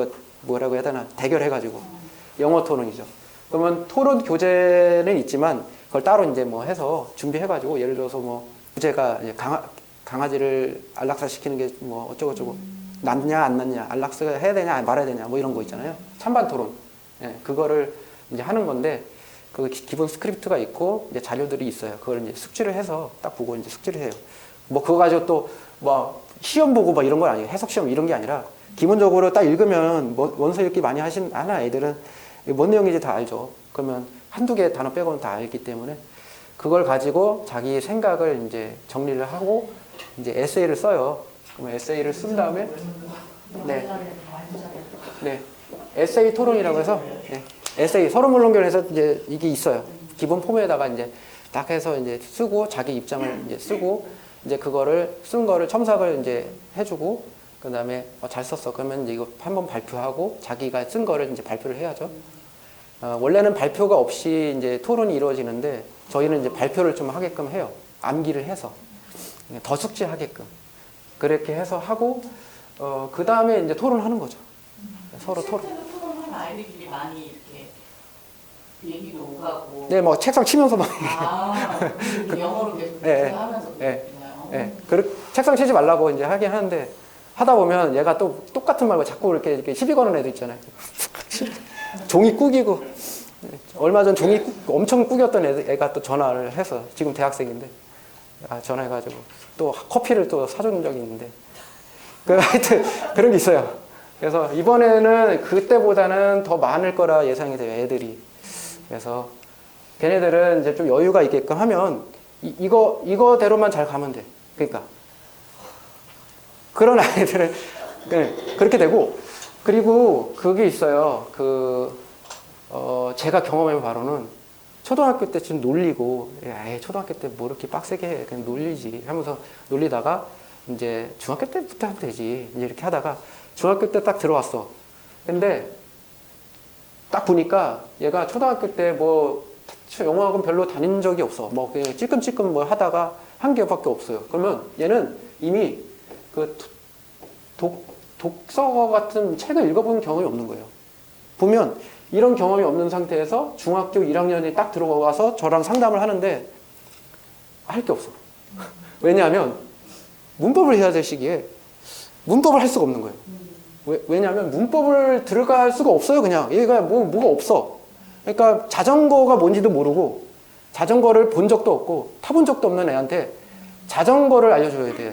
뭐라고 해야 되나, 대결해가지고. 영어 토론이죠. 그러면 토론 교재는 있지만, 그걸 따로 이제 뭐 해서 준비해가지고, 예를 들어서 뭐, 주제가 이제 강아지를 안락사 시키는 게 뭐 어쩌고저쩌고, 낫냐, 안 낫냐, 안락사 해야 되냐, 말아야 되냐, 뭐 이런 거 있잖아요. 찬반 토론. 예, 그거를 이제 하는 건데, 그 기본 스크립트가 있고, 이제 자료들이 있어요. 그걸 이제 숙지를 해서 딱 보고 이제 숙지를 해요. 뭐 그거 가지고 또 뭐 시험 보고 막 이런 건 아니에요. 해석 시험 이런 게 아니라 기본적으로 딱 읽으면 원서 읽기 많이 하는 애들은 뭔 내용인지 다 알죠. 그러면 한두 개 단어 빼고는 다 알기 때문에 그걸 가지고 자기 생각을 이제 정리를 하고 이제 에세이를 써요. 그러면 에세이를 쓴 다음에 네, 에세이 토론이라고 해서 에세이 서로 물론결에서 이제 이게 있어요. 기본 폼에다가 이제 딱 해서 이제 쓰고 자기 입장을 이제 쓰고 이제 그거를 쓴 거를 첨삭을 이제 해주고 그 다음에 잘 썼어. 그러면 이제 이거 한번 발표하고 자기가 쓴 거를 이제 발표를 해야죠. 원래는 발표가 없이 이제 토론이 이루어지는데 저희는 이제 발표를 좀 하게끔 해요. 암기를 해서 더 숙지하게끔 그렇게 해서 하고 그 다음에 이제 토론하는 거죠. 서로 토론. 토론하는 아이들끼리 많이 이렇게 얘기도 오가고. 네, 뭐 책상 치면서 막. 영어로 계속 네, 하면서. 네, 책상 치지 말라고 이제 하긴 하는데 하다 보면 얘가 또 똑같은 말고 자꾸 이렇게 시비 거는 애들 있잖아요. 종이 꾸기고 얼마 전 종이 엄청 꾸겼던 애가 또 전화를 해서 지금 대학생인데 전화해가지고 또 커피를 또 사준 적이 있는데 하여튼 그런 게 있어요. 그래서 이번에는 그때보다는 더 많을 거라 예상이 돼요, 애들이. 그래서 걔네들은 이제 좀 여유가 있게끔 하면 이거대로만 잘 가면 돼. 그러니까 그런 아이들은 그렇게 되고 그리고 그게 있어요. 제가 경험해 바로는 초등학교 때쯤 놀리고 초등학교 때 뭐 이렇게 빡세게 해 그냥 놀리지 하면서 놀리다가 이제 중학교 때부터 하면 되지 이제 이렇게 하다가 중학교 때 딱 들어왔어. 근데 딱 보니까 얘가 초등학교 때 뭐 영어학원 별로 다닌 적이 없어. 뭐 그냥 찔끔찔끔 뭐 하다가 한 개밖에 없어요. 그러면 얘는 이미 그 독서 같은 책을 읽어본 경험이 없는 거예요. 보면 이런 경험이 없는 상태에서 중학교 1학년에 딱 들어가서 저랑 상담을 하는데 할 게 없어. 왜냐하면 문법을 해야 될 시기에 문법을 할 수가 없는 거예요. 왜냐하면 문법을 들어갈 수가 없어요. 그냥 얘가 뭐가 없어. 그러니까 자전거가 뭔지도 모르고 자전거를 본 적도 없고 타본 적도 없는 애한테 자전거를 알려줘야 돼.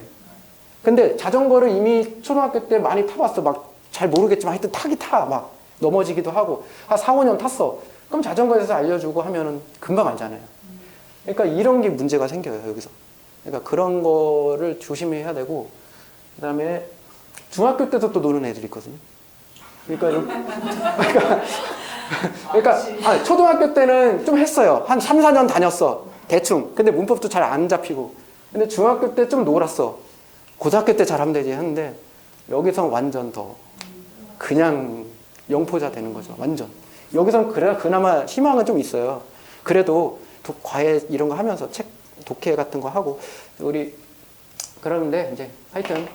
근데 자전거를 이미 초등학교 때 많이 타봤어. 막 잘 모르겠지만 하여튼 막 넘어지기도 하고 한 4, 5년 탔어. 그럼 자전거에서 알려주고 하면은 금방 알잖아요. 그러니까 이런 게 문제가 생겨요, 여기서. 그러니까 그런 거를 조심해야 되고 그다음에 중학교 때도 또 노는 애들이 있거든요. 그러니까 초등학교 때는 좀 했어요. 한 3, 4년 다녔어. 대충. 근데 문법도 잘 안 잡히고. 근데 중학교 때 좀 놀았어. 고등학교 때 잘하면 되지 했는데 여기서 완전 더 그냥 영포자 되는 거죠. 완전. 여기선 그나마 희망은 좀 있어요. 그래도 과외 이런 거 하면서 독해 같은 거 하고 우리 그러는데 이제 하여튼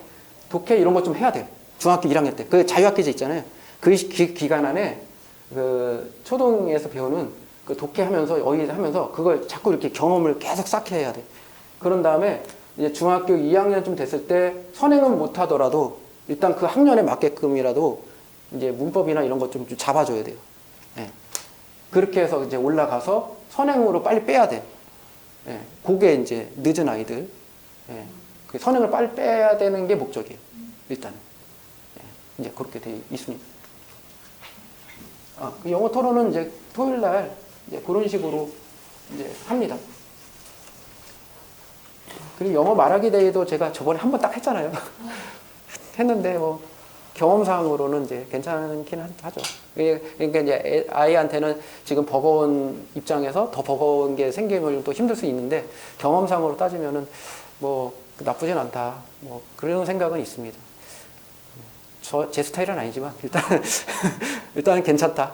독해 이런 거 좀 해야 돼요. 중학교 1학년 때. 그 자유학기제 있잖아요. 그 기간 안에 그 초등에서 배우는 그 독해하면서 어휘하면서 그걸 자꾸 이렇게 경험을 계속 쌓게 해야 돼. 그런 다음에 이제 중학교 2학년쯤 됐을 때 선행은 못 하더라도 일단 그 학년에 맞게끔이라도 이제 문법이나 이런 것 좀 잡아줘야 돼요. 예. 그렇게 해서 이제 올라가서 선행으로 빨리 빼야 돼. 예. 그게 이제 늦은 아이들. 예. 그 선행을 빨리 빼야 되는 게 목적이에요. 일단은. 예. 이제 그렇게 돼 있습니다. 그 영어 토론은 이제 토요일 날 이제 그런 식으로 이제 합니다. 그리고 영어 말하기 대회도 제가 저번에 한 번 딱 했잖아요. 했는데 뭐 경험상으로는 이제 괜찮긴 하죠. 그러니까 이제 아이한테는 지금 버거운 입장에서 더 버거운 게 생기면 또 힘들 수 있는데 경험상으로 따지면은 뭐 나쁘진 않다. 뭐 그런 생각은 있습니다. 제 스타일은 아니지만 일단은 괜찮다.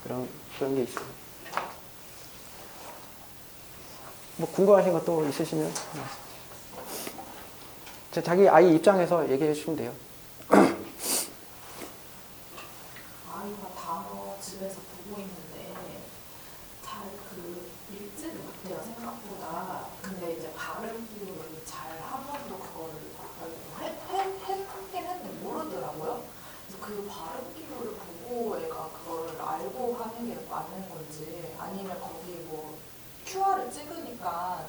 그런 게 있어요. 뭐 궁금하신 것도 있으시면 자기 아이 입장에서 얘기해 주시면 돼요. 아이가 단어 집에서 보고 있는데 잘 읽지를 못해요 생각보다. 근데 이제 발음 기호를 잘 한 번도 그거를 했는데 모르더라고요. 그래서 그 발음 기호를 보고 애가 그거를 알고 하는 게 맞는 건지 아니면 거기 뭐 QR을 찍으니까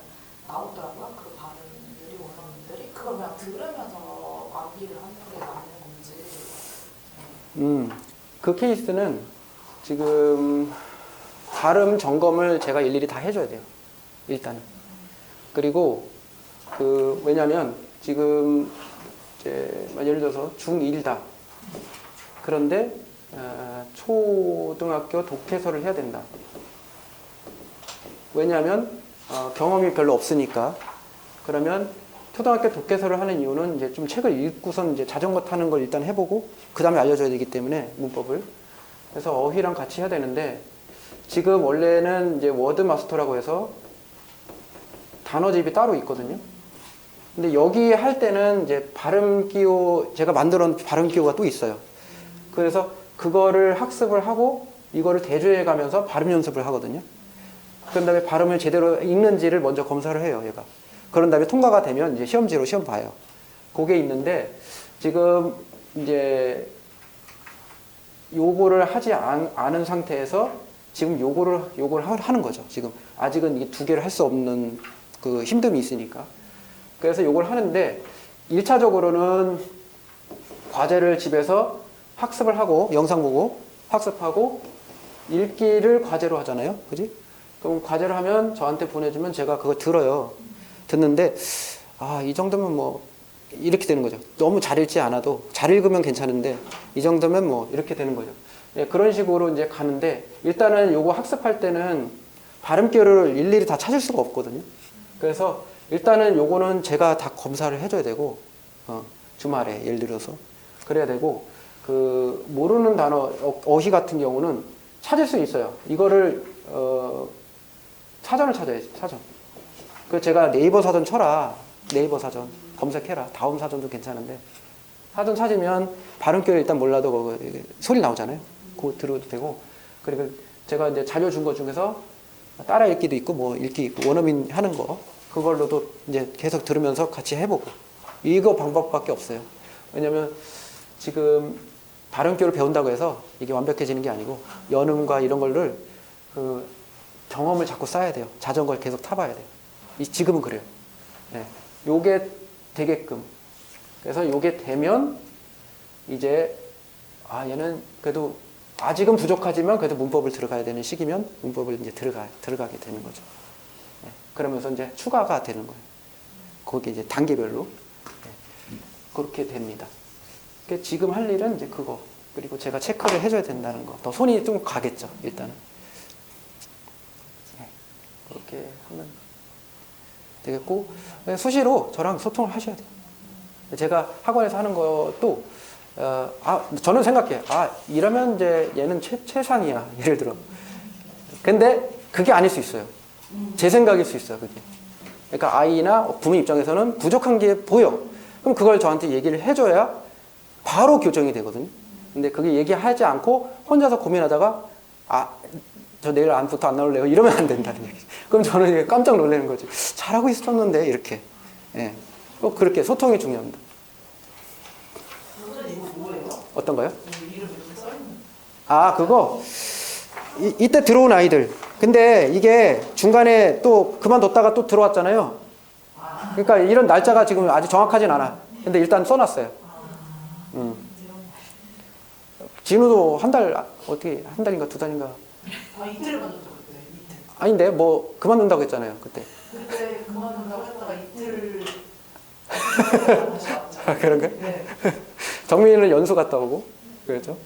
나오더라고요. 그 발음들이 원어민들이 그걸 그냥 들으면서 암기를 하는 게 맞는 건지. 그 케이스는 지금 발음 점검을 제가 일일이 다 해줘야 돼요. 일단은. 그리고 왜냐면 지금 이제 예를 들어서 중1다. 그런데 초등학교 독해서를 해야 된다. 왜냐하면 경험이 별로 없으니까. 그러면 초등학교 독해서를 하는 이유는 이제 좀 책을 읽고선 이제 자전거 타는 걸 일단 해보고 그 다음에 알려줘야 되기 때문에 문법을. 그래서 어휘랑 같이 해야 되는데 지금 원래는 이제 워드 마스터라고 해서 단어집이 따로 있거든요. 근데 여기 할 때는 이제 발음 기호 제가 만들어 놓은 발음 기호가 또 있어요. 그래서 그거를 학습을 하고 이거를 대조해 가면서 발음 연습을 하거든요. 그런 다음에 발음을 제대로 읽는지를 먼저 검사를 해요, 얘가. 그런 다음에 통과가 되면 이제 시험지로 시험 봐요. 그게 있는데 지금 이제 요거를 하지 않은 상태에서 지금 요거를 하는 거죠. 지금 아직은 이 두 개를 할 수 없는 그 힘듦이 있으니까. 그래서 요걸 하는데 1차적으로는 과제를 집에서 학습을 하고 영상 보고 학습하고 읽기를 과제로 하잖아요. 그지? 그럼 과제를 하면 저한테 보내주면 제가 그거 들어요. 듣는데 이 정도면 뭐 이렇게 되는 거죠. 너무 잘 읽지 않아도 잘 읽으면 괜찮은데 이 정도면 뭐 이렇게 되는 거죠. 예, 그런 식으로 이제 가는데 일단은 요거 학습할 때는 발음기호를 일일이 다 찾을 수가 없거든요. 그래서 일단은 요거는 제가 다 검사를 해줘야 되고 주말에 예를 들어서 그래야 되고 그 모르는 단어 어휘 같은 경우는 찾을 수 있어요. 이거를 사전을 찾아야지. 사전. 그 제가 네이버 사전 쳐라. 네이버 사전 검색해라. 다음 사전도 괜찮은데 사전 찾으면 발음기를 일단 몰라도 소리 나오잖아요. 그거 들어도 되고 그리고 제가 이제 자료 준 것 중에서 따라 읽기도 있고 뭐 읽기 있고 원어민 하는 거 그걸로도 이제 계속 들으면서 같이 해보고 이거 방법밖에 없어요. 왜냐면 지금 발음기를 배운다고 해서 이게 완벽해지는 게 아니고 연음과 이런 거를 그 경험을 자꾸 쌓아야 돼요. 자전거를 계속 타봐야 돼요. 지금은 그래요. 네. 요게 되게끔. 그래서 요게 되면 이제 얘는 그래도 아직은 부족하지만 그래도 문법을 들어가야 되는 시기면 문법을 이제 들어가게 되는 거죠. 네. 그러면서 이제 추가가 되는 거예요. 거기 이제 단계별로. 네. 그렇게 됩니다. 그러니까 지금 할 일은 이제 그거. 그리고 제가 체크를 해줘야 된다는 거. 더 손이 좀 가겠죠, 일단은. 네. 그렇게 하면 되겠고, 수시로 저랑 소통을 하셔야 돼요. 제가 학원에서 하는 것도, 저는 생각해요. 이러면 이제 얘는 최상이야. 예를 들어. 근데 그게 아닐 수 있어요. 제 생각일 수 있어요, 그게. 그러니까 아이나 부모 입장에서는 부족한 게 보여. 그럼 그걸 저한테 얘기를 해줘야 바로 교정이 되거든요. 근데 그게 얘기하지 않고 혼자서 고민하다가 저 내일 안부터 안 나올래요 이러면 안 된다는 얘기죠. 그럼 저는 깜짝 놀라는 거죠. 잘하고 있었는데 이렇게. 예. 꼭 그렇게 소통이 중요합니다. 선생님 이거 뭐예요? 어떤 거요? 이름 이렇게 써있는 그거 이때 들어온 아이들. 근데 이게 중간에 또 그만뒀다가 또 들어왔잖아요. 그러니까 이런 날짜가 지금 아직 정확하진 않아. 근데 일단 써놨어요. 진우도 한 달, 어떻게 한 달인가 두 달인가? 이틀을 만졌죠 그때 이틀. 아닌데 뭐 그만둔다고 했잖아요 그때. 그때 그만둔다고 했다가 이틀 다시 왔죠. 그런가? 네. 정민이는 연수 갔다 오고 그랬죠.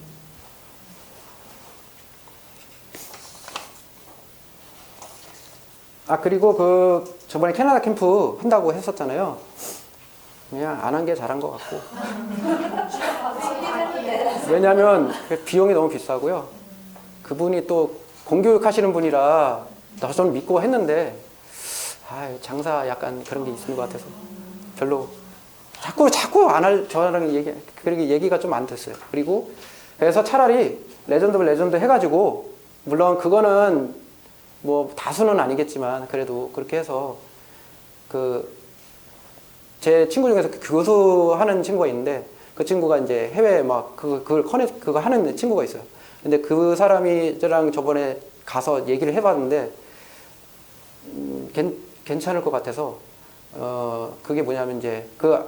그리고 그 저번에 캐나다 캠프 한다고 했었잖아요. 그냥 안 한 게 잘한 것 같고. 왜냐하면 비용이 너무 비싸고요. 그분이 또 공교육 하시는 분이라 저는 믿고 했는데 장사 약간 그런 게 있는 것 같아서 별로 자꾸 안 할 저랑 그렇게 얘기가 좀 안 됐어요. 그리고 그래서 차라리 레전드 해가지고 물론 그거는 뭐 다수는 아니겠지만 그래도 그렇게 해서 제 친구 중에서 교수하는 친구가 있는데 그 친구가 이제 해외 막 그거 하는 친구가 있어요. 근데 그 사람이 저랑 저번에 가서 얘기를 해봤는데 괜찮을 것 같아서 그게 뭐냐면 이제 그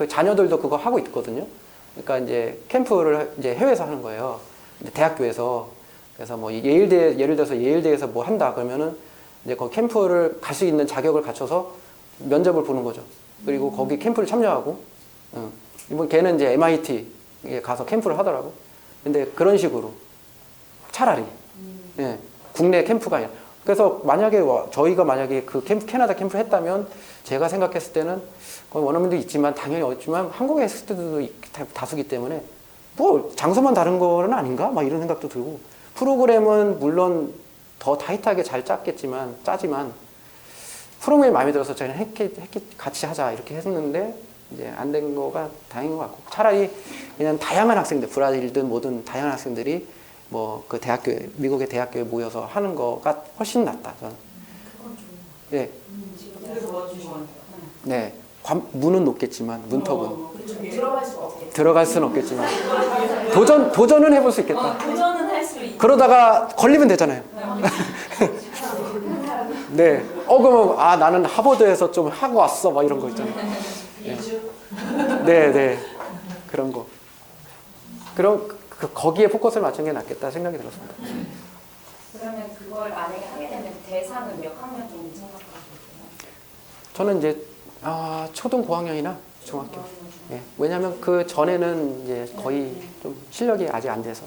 자녀들도 그거 하고 있거든요. 그러니까 이제 캠프를 이제 해외에서 하는 거예요. 대학교에서. 그래서 뭐 예일대, 예를 들어서 예일대에서 뭐 한다 그러면은 이제 그 캠프를 갈 수 있는 자격을 갖춰서 면접을 보는 거죠. 그리고 거기 캠프를 참여하고, 이번 걔는 이제 MIT에 가서 캠프를 하더라고. 근데 그런 식으로 차라리, 예, 국내 캠프가 아니라. 그래서 저희가 만약에 그 캐나다 캠프를 했다면 제가 생각했을 때는 원어민도 있지만 당연히 없지만 한국에 했을 때도 다수기 때문에 뭐 장소만 다른 거는 아닌가? 막 이런 생각도 들고 프로그램은 물론 더 타이트하게 잘 짜지만 프로그램이 마음에 들어서 저희는 같이 하자 이렇게 했는데 이제 안 된 거가 다행인 것 같고 차라리 그냥 다양한 학생들 브라질든 뭐든 다양한 학생들이 뭐 그 미국의 대학교에 모여서 하는 거가 훨씬 낫다 저는. 네. 그래서 도와주신 거니까. 네. 문은 높겠지만 문턱은 들어갈 수가 없겠죠. 들어갈 수는 없겠지만 도전은 해볼 수 있겠다. 도전은 할 수 있고. 그러다가 걸리면 되잖아요. 네. 그러면 나는 하버드에서 좀 하고 왔어 막 이런 거 있잖아요. 네. 그런 거. 그럼 거기에 포커스를 맞춘 게 낫겠다 생각이 들었습니다. 그러면 그걸 만약에 하게 되면 대상은 몇 학년 정도 생각하고 있어요? 저는 이제 초등 고학년이나 중학교. 예. 왜냐하면 그 전에는 이제 거의 좀 실력이 아직 안 돼서.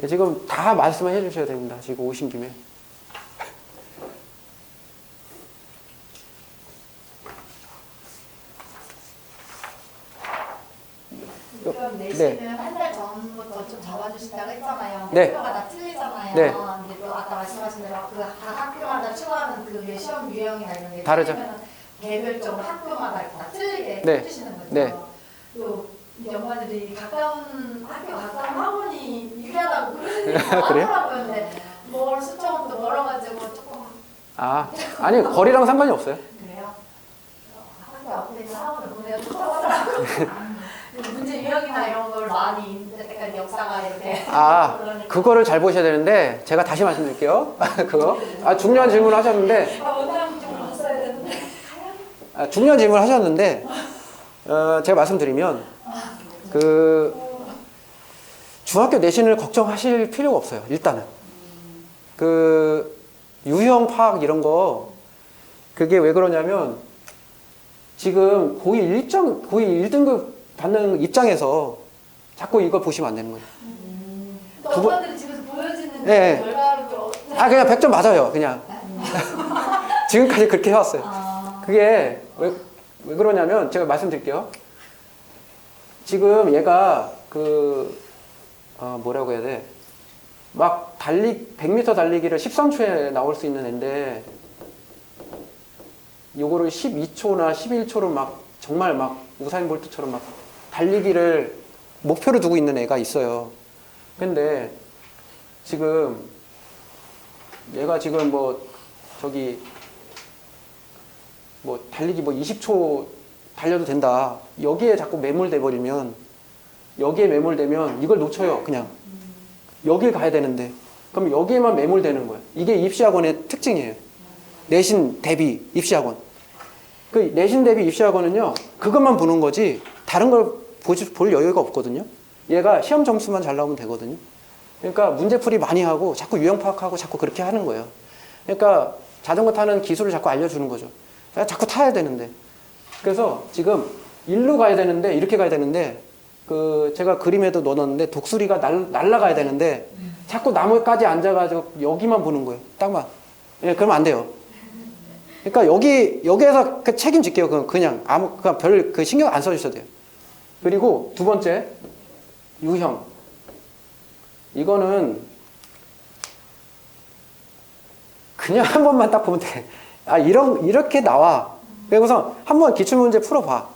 지금 다 말씀을 해주셔야 됩니다. 지금 오신 김에. 그럼 내신은 한 달 전부터 좀 잡아주신다고 했잖아요. 네. 학교가 다 틀리잖아요. 네. 근데 또 아까 말씀하신 대로 각 학교마다 추구하는 그 시험 유형이나 이런 게 다르죠. 틀리면 개별적으로 학교마다 다 틀리게 네. 해주시는 거죠. 네. 또 이제 엄마들이 가까운 학원이 유리하다고 그러는 게 그래요? 많더라고요. 근데 수청은 또 멀어가지고 조금 아니 거리랑 상관이 없어요. 그래요? 학교 앞에 있는 학원을 보내야 좋더라고요. 문제 유형이나 이런 걸 많이 약간 역사가 이렇게 그거를 잘 보셔야 되는데 제가 다시 말씀드릴게요. 그거 중요한 질문 하셨는데 원장 좀 써야 되는데 중요한 질문 하셨는데 제가 말씀드리면 중학교 내신을 걱정하실 필요가 없어요. 일단은 유형 파악 이런 거 그게 왜 그러냐면 지금 고2 1등급 받는 입장에서 자꾸 이걸 보시면 안 되는 거예요. 또 엄마들이 집에서 보여지는 네. 결과를 또 그냥 100점 맞아요. 그냥 지금까지 그렇게 해왔어요. 그게 왜 그러냐면 제가 말씀드릴게요. 지금 얘가 뭐라고 해야 돼? 막 100m 달리기를 13초에 나올 수 있는 애인데 요거를 12초나 11초로 막 정말 막 우사인 볼트처럼 막 달리기를 목표로 두고 있는 애가 있어요. 근데 지금 얘가 지금 뭐 저기 뭐 달리기 뭐 20초 달려도 된다. 여기에 자꾸 매몰돼 버리면 여기에 매몰되면 이걸 놓쳐요. 그냥 여길 가야 되는데 그럼 여기에만 매몰되는 거예요. 이게 입시학원의 특징이에요. 내신 대비 입시학원. 그 내신 대비 입시학원은요 그것만 보는 거지 다른 걸 볼 여유가 없거든요. 얘가 시험 점수만 잘 나오면 되거든요. 그러니까 문제풀이 많이 하고 자꾸 유형 파악하고 자꾸 그렇게 하는 거예요. 그러니까 자전거 타는 기술을 자꾸 알려주는 거죠. 자꾸 타야 되는데. 그래서 지금 일로 가야 되는데 이렇게 가야 되는데 그 제가 그림에도 넣어놨는데 독수리가 날아가야 되는데 자꾸 나무까지 앉아가지고 여기만 보는 거예요. 딱만. 예, 그러면 안 돼요. 그러니까 여기에서 그 책임질게요. 그냥 별 그 신경 안 써주셔도 돼요. 그리고 두 번째 유형. 이거는 그냥 한 번만 딱 보면 돼. 아, 이렇게 나와. 그래서 한번 기출문제 풀어봐.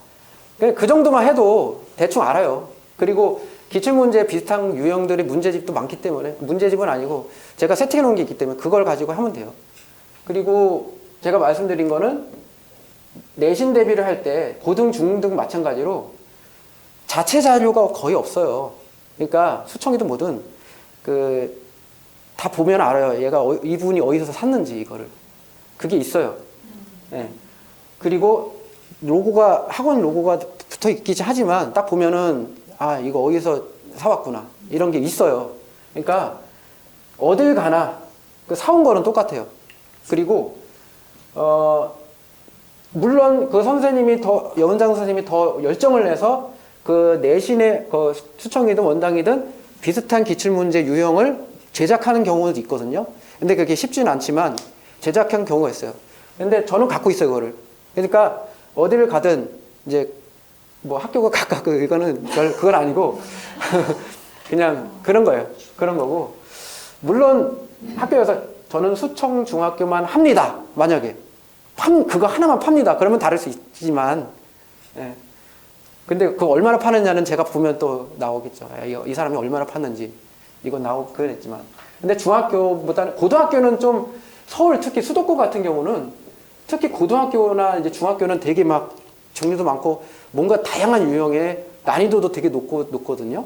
그 정도만 해도 대충 알아요. 그리고 기출문제 비슷한 유형들의 문제집도 많기 때문에, 문제집은 아니고 제가 세팅해 놓은 게 있기 때문에 그걸 가지고 하면 돼요. 그리고 제가 말씀드린 거는 내신 대비를 할 때 고등, 중등 마찬가지로 자체 자료가 거의 없어요. 그러니까 수청이든 뭐든 다 보면 알아요. 얘가 이분이 어디서 샀는지 이거를. 그게 있어요. 네. 그리고 학원 로고가 붙어 있긴 하지만 딱 보면은 아, 이거 어디서 사왔구나. 이런 게 있어요. 그러니까 어딜 가나 사온 거는 똑같아요. 그리고 물론 그 선생님이 원장 선생님이 더 열정을 내서 그 내신의 수청이든 원당이든 비슷한 기출문제 유형을 제작하는 경우도 있거든요. 근데 그게 쉽지는 않지만 제작한 경우가 있어요. 근데 저는 갖고 있어요, 그거를. 그러니까 어디를 가든 이제 뭐 학교가 가깝고 이거는 그건 아니고 그냥 그런 거예요. 그런 거고. 물론 학교에서 저는 수청 중학교만 합니다. 만약에 그거 하나만 팝니다. 그러면 다를 수 있지만, 예. 근데 그거 얼마나 파느냐는 제가 보면 또 나오겠죠. 이 사람이 얼마나 팠는지 이건 나오고 그랬지만. 근데 중학교보다는 고등학교는 좀 서울 특히 수도권 같은 경우는 특히 고등학교나 이제 중학교는 되게 막 종류도 많고 뭔가 다양한 유형의 난이도도 되게 높거든요.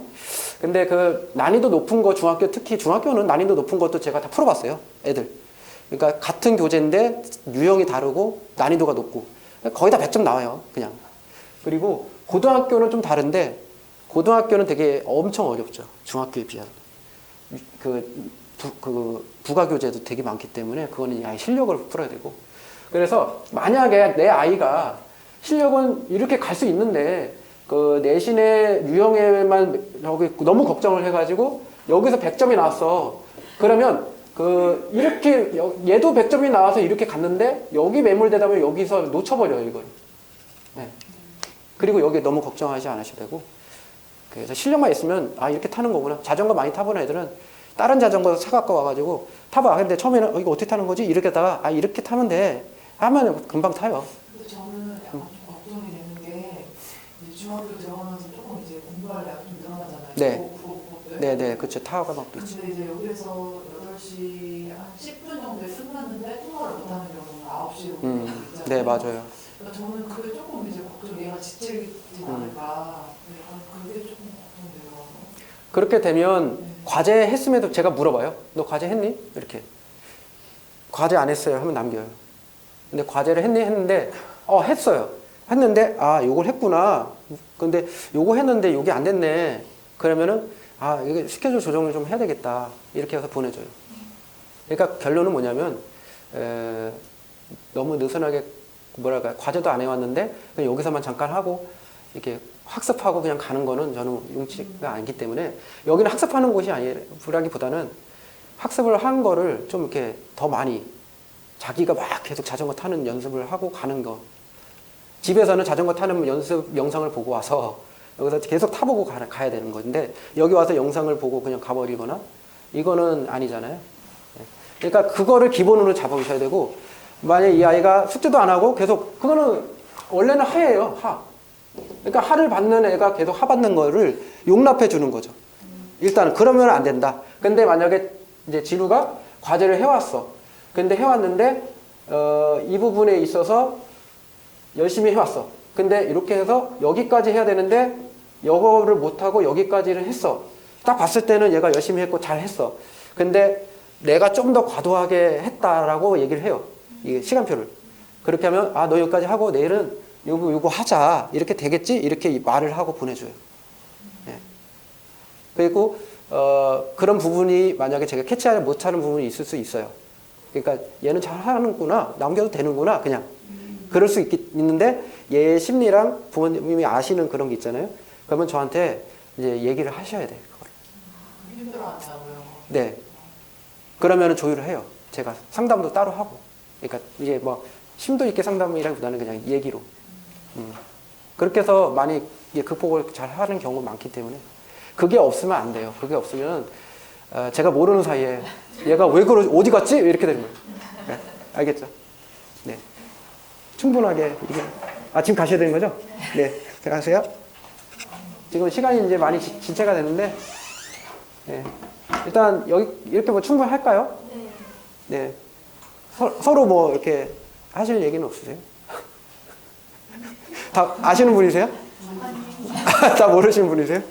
근데 그 난이도 높은 거 특히 중학교는 난이도 높은 것도 제가 다 풀어봤어요. 애들. 그러니까 같은 교재인데 유형이 다르고 난이도가 높고 거의 다 100점 나와요. 그냥. 그리고 고등학교는 좀 다른데 고등학교는 되게 엄청 어렵죠. 중학교에 비하면. 부가 교재도 되게 많기 때문에 그거는 아예 실력을 풀어야 되고. 그래서 만약에 내 아이가 실력은 이렇게 갈 수 있는데 그 내신의 유형에만 너무 걱정을 해가지고 여기서 100점이 나왔어. 그러면 이렇게 얘도 100점이 나와서 이렇게 갔는데 여기 매몰되다 보면 여기서 놓쳐버려요, 이걸. 네. 그리고 여기 너무 걱정하지 않으셔도 되고. 그래서 실력만 있으면 이렇게 타는 거구나. 자전거 많이 타보는 애들은 다른 자전거 사갖고 와가지고 타봐. 근데 처음에는 이거 어떻게 타는 거지? 이렇게 하다가 이렇게 타면 돼. 하면 금방 타요. 근데 저는 약간 좀 걱정이 되는 게 이제 중학교 들어가면서 조금 이제 공부할 양이 좀 늘어나잖아요. 네. 국어국어들. 네네, 그렇죠. 타워가 막 있죠. 근데 이제 여기서 8시 한 10분 정도에 끝났는데 통화를 못하는 경우가 9시로 있잖아요. 네, 맞아요. 그러니까 저는 그게 조금 이제 걱정, 얘가 지치지 않을까. 그게 조금 걱정돼요. 그렇게 되면 네. 과제 했음에도 제가 물어봐요. 너 과제 했니? 이렇게. 과제 안 했어요. 하면 남겨요. 근데 과제를 했니? 했는데 했어요. 했는데 요걸 했구나. 근데 요거 했는데 요게 안 됐네. 그러면은 이게 스케줄 조정을 좀 해야 되겠다. 이렇게 해서 보내줘요. 그러니까 결론은 뭐냐면 너무 느슨하게 과제도 안 해왔는데 그냥 여기서만 잠깐 하고 이렇게 학습하고 그냥 가는 거는 저는 용치가 아니기 때문에 여기는 학습하는 곳이 아니라기보다는 학습을 한 거를 좀 이렇게 더 많이 자기가 막 계속 자전거 타는 연습을 하고 가는 거. 집에서는 자전거 타는 연습 영상을 보고 와서 여기서 계속 타보고 가야 되는 건데 여기 와서 영상을 보고 그냥 가버리거나 이거는 아니잖아요. 그러니까 그거를 기본으로 잡아주셔야 되고 만약에 이 아이가 숙제도 안 하고 계속 그거는 원래는 하예요. 그러니까 하를 받는 애가 계속 하 받는 거를 용납해 주는 거죠. 일단은 그러면 안 된다. 근데 만약에 이제 진우가 과제를 해왔어. 근데 해왔는데 이 부분에 있어서 열심히 해왔어. 근데 이렇게 해서 여기까지 해야 되는데 이거를 못하고 여기까지를 했어. 딱 봤을 때는 얘가 열심히 했고 잘 했어. 근데 내가 좀 더 과도하게 했다라고 얘기를 해요. 이 시간표를. 그렇게 하면 아, 너 여기까지 하고 내일은 요거 하자. 이렇게 되겠지? 이렇게 말을 하고 보내줘요. 네. 그리고 그런 부분이 만약에 제가 캐치하지 못하는 부분이 있을 수 있어요. 그러니까 얘는 잘 하는구나. 남겨도 되는구나. 그냥. 그럴 수 있는데 얘의 심리랑 부모님이 아시는 그런 게 있잖아요. 그러면 저한테 이제 얘기를 하셔야 돼요. 그걸. 힘들어한다고요. 네. 그러면 조율을 해요. 제가 상담도 따로 하고. 그러니까 이게 뭐 심도 있게 상담이라기보다는 그냥 얘기로. 그렇게 해서 많이 극복을 잘 하는 경우가 많기 때문에 그게 없으면 안 돼요. 그게 없으면 제가 모르는 사이에 얘가 왜 어디 갔지? 이렇게 되는 거예요. 네. 알겠죠? 네. 충분하게 이게 지금 가셔야 되는 거죠? 네. 들어가세요. 지금 시간이 이제 많이 지체가 되는데 네. 일단 여기 이렇게 뭐 충분할까요? 네. 네. 서로 뭐 이렇게 하실 얘기는 없으세요? 다 아시는 분이세요? 다 모르시는 분이세요?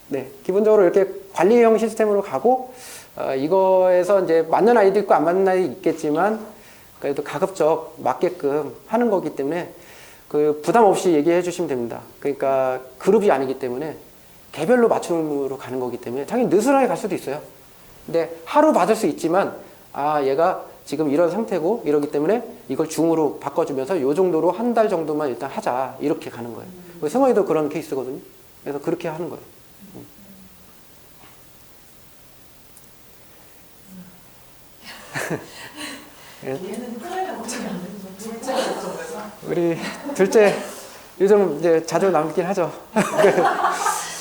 네. 기본적으로 이렇게 관리형 시스템으로 가고 이거에서 이제 맞는 아이도 있고 안 맞는 아이도 있겠지만 그래도 가급적 맞게끔 하는 거기 때문에 그 부담 없이 얘기해 주시면 됩니다. 그러니까 그룹이 아니기 때문에 개별로 맞춤으로 가는 거기 때문에 당연히 느슨하게 갈 수도 있어요. 근데 하루 받을 수 있지만 얘가 지금 이런 상태고 이러기 때문에 이걸 중으로 바꿔주면서 이 정도로 한 달 정도만 일단 하자 이렇게 가는 거예요. 승원이도 그런 케이스거든요. 그래서 그렇게 하는 거예요. 얘는 큰애가 걱정이 안 되는 거 둘째가 걱정돼서. 우리 둘째 요즘 이제 자주 남긴 하죠.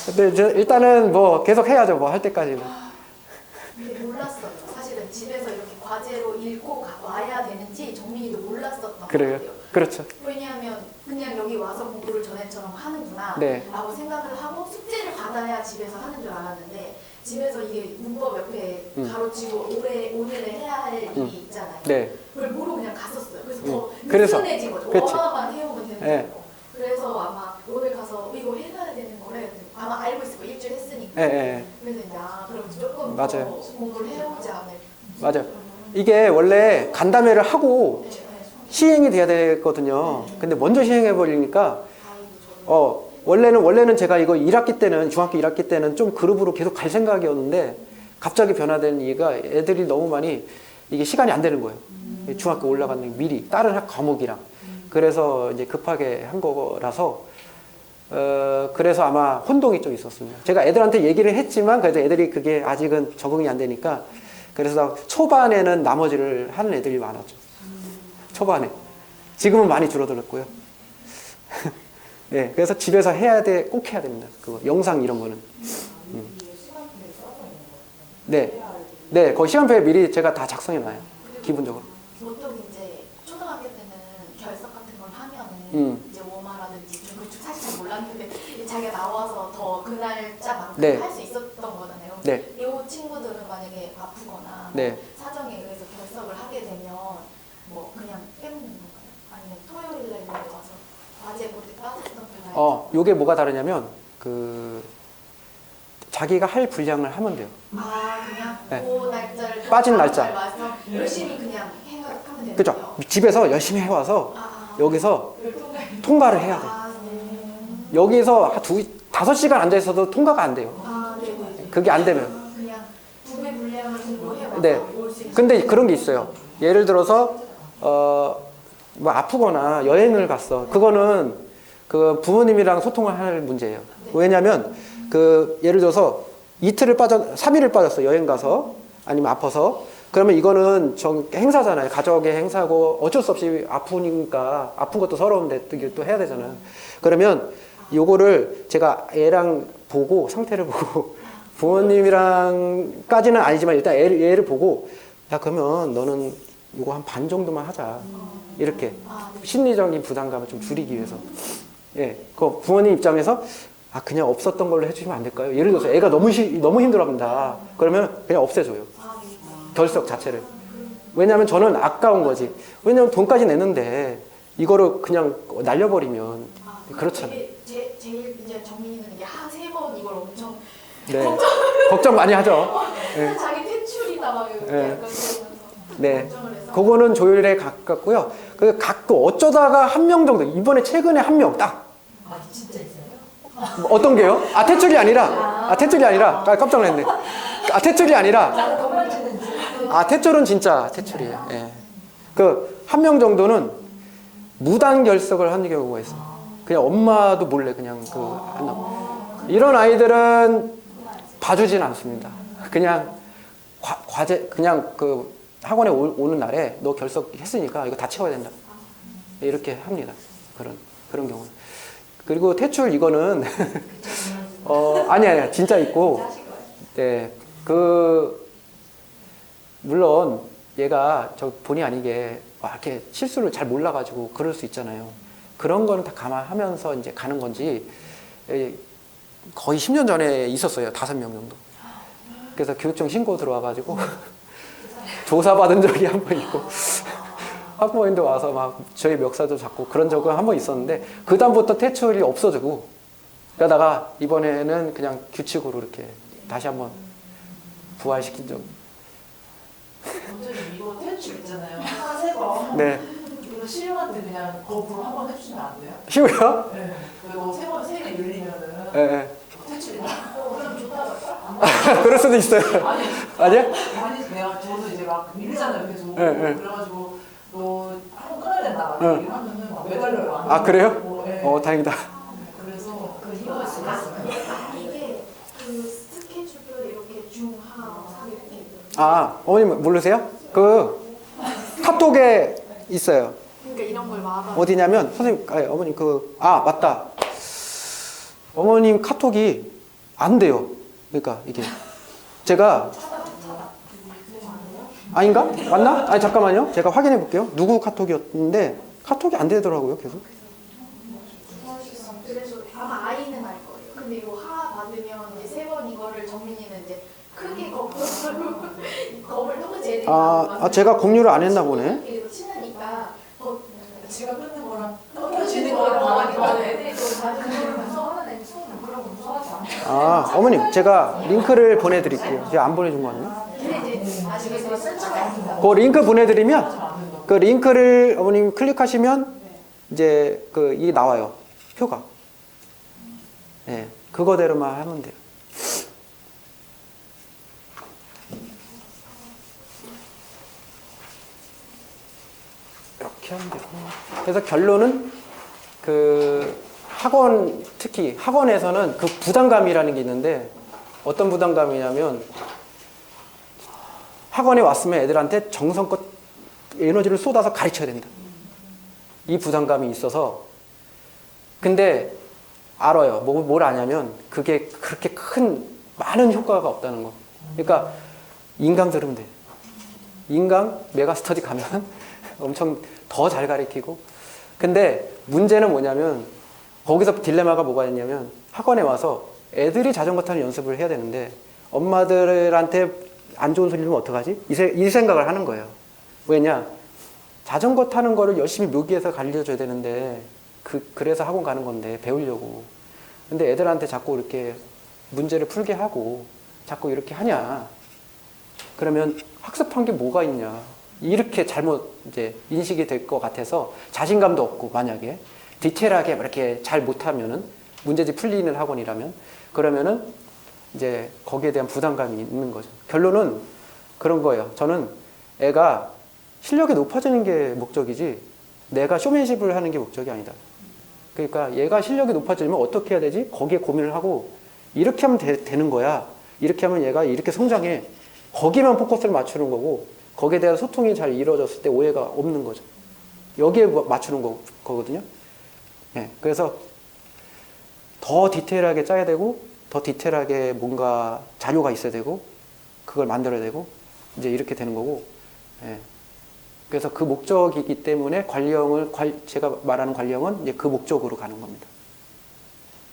근데 이제 일단은 뭐 계속 해야죠. 뭐 할 때까지는. 근데 몰랐어요. 사실은 집에서 이렇게 과제로 읽고 와야 되는지 정민이도 몰랐었던 그래요. 것 같아요. 그렇죠. 왜냐하면 그냥 여기 와서 공부를 전에처럼 하는구나 네. 라고 생각을 하고 숙제를 받아야 집에서 하는 줄 알았는데 집에서 이게 문법 옆에 가로치고 오늘에 해야 할 일이 있잖아요. 네. 그걸 모르고 그냥 갔었어요. 그래서 더 그래서. 느슨해진 거죠. 그치. 원어만 해오면 되는 네. 거고. 그래서 아마 오늘 가서 이거 해놔야 되는 거래. 아마 알고 있을 거예요. 일주일 했으니까. 예, 예. 그래서 이제 그럼 조금 맞아요. 더 공부를 해오지 않을. 맞아요. 이게 원래 간담회를 하고 네, 네. 시행이 돼야 되거든요. 근데 먼저 시행해 버리니까 다행히도 저는 원래는 제가 이거 1학기 때는 중학교 1학기 때는 좀 그룹으로 계속 갈 생각이었는데 갑자기 변화된 이유가 애들이 너무 많이 이게 시간이 안 되는 거예요. 중학교 올라가는 미리 다른 과목이랑 그래서 이제 급하게 한 거라서 그래서 아마 혼동이 좀 있었습니다. 제가 애들한테 얘기를 했지만 그래도 애들이 그게 아직은 적응이 안 되니까 그래서 초반에는 나머지를 하는 애들이 많았죠. 초반에. 지금은 많이 줄어들었고요. 네, 그래서 집에서 꼭 해야 됩니다. 그거 영상 이런 거는. 네, 네, 거기 시간표에 미리 제가 다 작성해 놔요. 기본적으로. 보통 이제 초등학교 때는 결석 같은 걸 하면은 이제 워마라든지 저 사실 잘 몰랐는데 자기가 나와서 더 그 날짜만큼 네. 할 수 있었던 거잖아요. 네. 이 친구들은 만약에 아프거나 네. 사정에 의해서 결석을 하게 되면 뭐 그냥 빼먹는 건가요? 아니면 토요일 날 여기 와서 과제 볼 때 빠졌던 날? 요게 뭐가 다르냐면 자기가 할 분량을 하면 돼요. 그냥 네. 그 날짜를 빠진 날짜. 와서 열심히 그냥 하면 되는 그죠? 거예요? 집에서 열심히 해와서 여기서 통과를 해야 돼. 여기서 5시간 앉아있어도 통과가 안 돼요. 네네. 그게 안 되면. 그냥 2배 분량을 공부해와서 네. 올수 있어요. 근데 그런 게 있어요. 예를 들어서 뭐 아프거나 여행을 갔어. 그거는 그 부모님이랑 소통을 할 문제예요. 왜냐하면 예를 들어서 3일을 빠졌어. 여행 가서 아니면 아파서. 그러면 이거는 행사잖아요. 가족의 행사고 어쩔 수 없이 아프니까 아픈 것도 서러운데 또 해야 되잖아요. 그러면 요거를 제가 애랑 보고 상태를 보고 부모님이랑까지는 아니지만 일단 애를 보고 야 그러면 너는 이거 한 반 정도만 하자. 이렇게 심리적인 부담감을 좀 줄이기 위해서. 예, 그 부모님 입장에서 그냥 없었던 걸로 해주시면 안 될까요? 예를 들어서 애가 너무 힘들어합니다. 그러면 그냥 없애줘요. 결석 자체를. 왜냐하면 저는 아까운 거지. 왜냐하면 돈까지 냈는데 이거를 그냥 날려버리면 그렇잖아요. 이게 제일 이제 정민이는 이게 세 번 이걸 엄청 네. 걱정 많이 하죠. 네. 자기 퇴출이다 막 이렇게 네. 약간 그러면서 네. 걱정을 해서. 그거는 조율에 가깝고요. 그 각도 어쩌다가 한 명 정도, 이번에 최근에 한 명 딱. 진짜 있어요? 어떤 게요? 퇴출이 아니라. 퇴출이 아니라. 깜짝 놀랐네. 퇴출이 아니라. 퇴출은 진짜 퇴출이에요. 예. 그 한 명 정도는 무단 결석을 하는 경우가 있어요. 그냥 엄마도 몰래 그냥 안 나오고. 이런 아이들은 봐주진 않습니다. 그냥 과제 그냥 그 학원에 오는 날에 너 결석했으니까 이거 다 채워야 된다. 이렇게 합니다. 그런 경우는. 그리고 퇴출 이거는 아니야 진짜 있고. 네. 물론 얘가 본의 아니게 이렇게 실수를 잘 몰라가지고 그럴 수 있잖아요. 그런 거는 다 감안하면서 이제 가는 건지 거의 10년 전에 있었어요. 5명 정도. 그래서 교육청 신고 들어와가지고 조사받은 적이 한 번 있고 학부모님도 와서 막 저희 멱살도 잡고 그런 적은 한 번 있었는데 그 다음부터 퇴출이 없어지고 그러다가 이번에는 그냥 규칙으로 이렇게 다시 한번 부활시킨 적. 원장님 이거 퇴출 있잖아요. 한 3번. 네. 이거 시험한테 그냥 거부를 한번 해주시면 안 돼요? 쉬워요? 네. 그리고 3개 늘리면은 네. 퇴출이다. 그럼 좋다. 그럴 수도 있어요. 아니야? 저도 이제 막 밀리잖아요 계속. 네. 그래가지고 너 한번 끊어야 된다. 네. 얘기를 하면은 막 매달려요. 그래요? 네. 다행이다. 그래서 이거 있어요. 이게 그 스케줄표 이렇게 중하 이렇게 어머님 모르세요? 카톡에 있어요. 그러니까 이런 걸 막아. 어디냐면 선생님, 어머님 맞다. 어머님 카톡이 안 돼요. 그러니까 이게 제가 아닌가? 맞나? 잠깐만요. 제가 확인해 볼게요. 누구 카톡이었는데 카톡이 안 되더라고요. 계속. 그래서 아마 아이는 알 거예요. 근데 이거 하 받으면 이제 3번 이거를 정민이는 이제 크게 겁을 똑같이 애들이 제가 공유를 안 했나 보네. 이렇게 친하니까 제가 끊는 거랑 끊어지는 거랑 애들이 좀 그거를 무서워하는 애들 처음 그런 거 무서워하지 않아요. 어머님 제가 링크를 보내드릴게요. 제가 안 보내준 거 아니에요? 근데 이제 아직은 설치가 안 된다. 그 링크 보내드리면 그 링크를 어머님 클릭하시면 이제 이게 나와요. 표가. 네, 그거대로만 하면 돼요. 이렇게 하면 되고. 그래서 결론은 학원, 특히 학원에서는 그 부담감이라는 게 있는데 어떤 부담감이냐면 학원에 왔으면 애들한테 정성껏 에너지를 쏟아서 가르쳐야 된다. 이 부담감이 있어서 근데 알아요. 뭘 아냐면 그게 그렇게 많은 효과가 없다는 거. 그러니까 인강 들으면 돼. 인강 메가스터디 가면 엄청 더 잘 가르치고 근데 문제는 뭐냐면 거기서 딜레마가 뭐가 있냐면 학원에 와서 애들이 자전거 타는 연습을 해야 되는데 엄마들한테 안 좋은 소리 들으면 어떡하지? 이 생각을 하는 거예요. 왜냐? 자전거 타는 거를 열심히 묘기해서 가르쳐줘야 되는데 그래서 학원 가는 건데 배우려고. 근데 애들한테 자꾸 이렇게 문제를 풀게 하고 자꾸 이렇게 하냐? 그러면 학습한 게 뭐가 있냐? 이렇게 잘못 이제 인식이 될 것 같아서 자신감도 없고 만약에 디테일하게 이렇게 잘 못하면은 문제집 풀리는 학원이라면 그러면은 이제 거기에 대한 부담감이 있는 거죠. 결론은 그런 거예요. 저는 애가 실력이 높아지는 게 목적이지 내가 쇼맨십을 하는 게 목적이 아니다. 그러니까 얘가 실력이 높아지면 어떻게 해야 되지? 거기에 고민을 하고 이렇게 하면 되는 거야. 이렇게 하면 얘가 이렇게 성장해. 거기만 포커스를 맞추는 거고 거기에 대한 소통이 잘 이루어졌을 때 오해가 없는 거죠. 여기에 맞추는 거거든요. 네, 그래서 더 디테일하게 짜야 되고 더 디테일하게 뭔가 자료가 있어야 되고 그걸 만들어야 되고 이제 이렇게 되는 거고 네. 그래서 그 목적이기 때문에 제가 말하는 관리형은 이제 그 목적으로 가는 겁니다.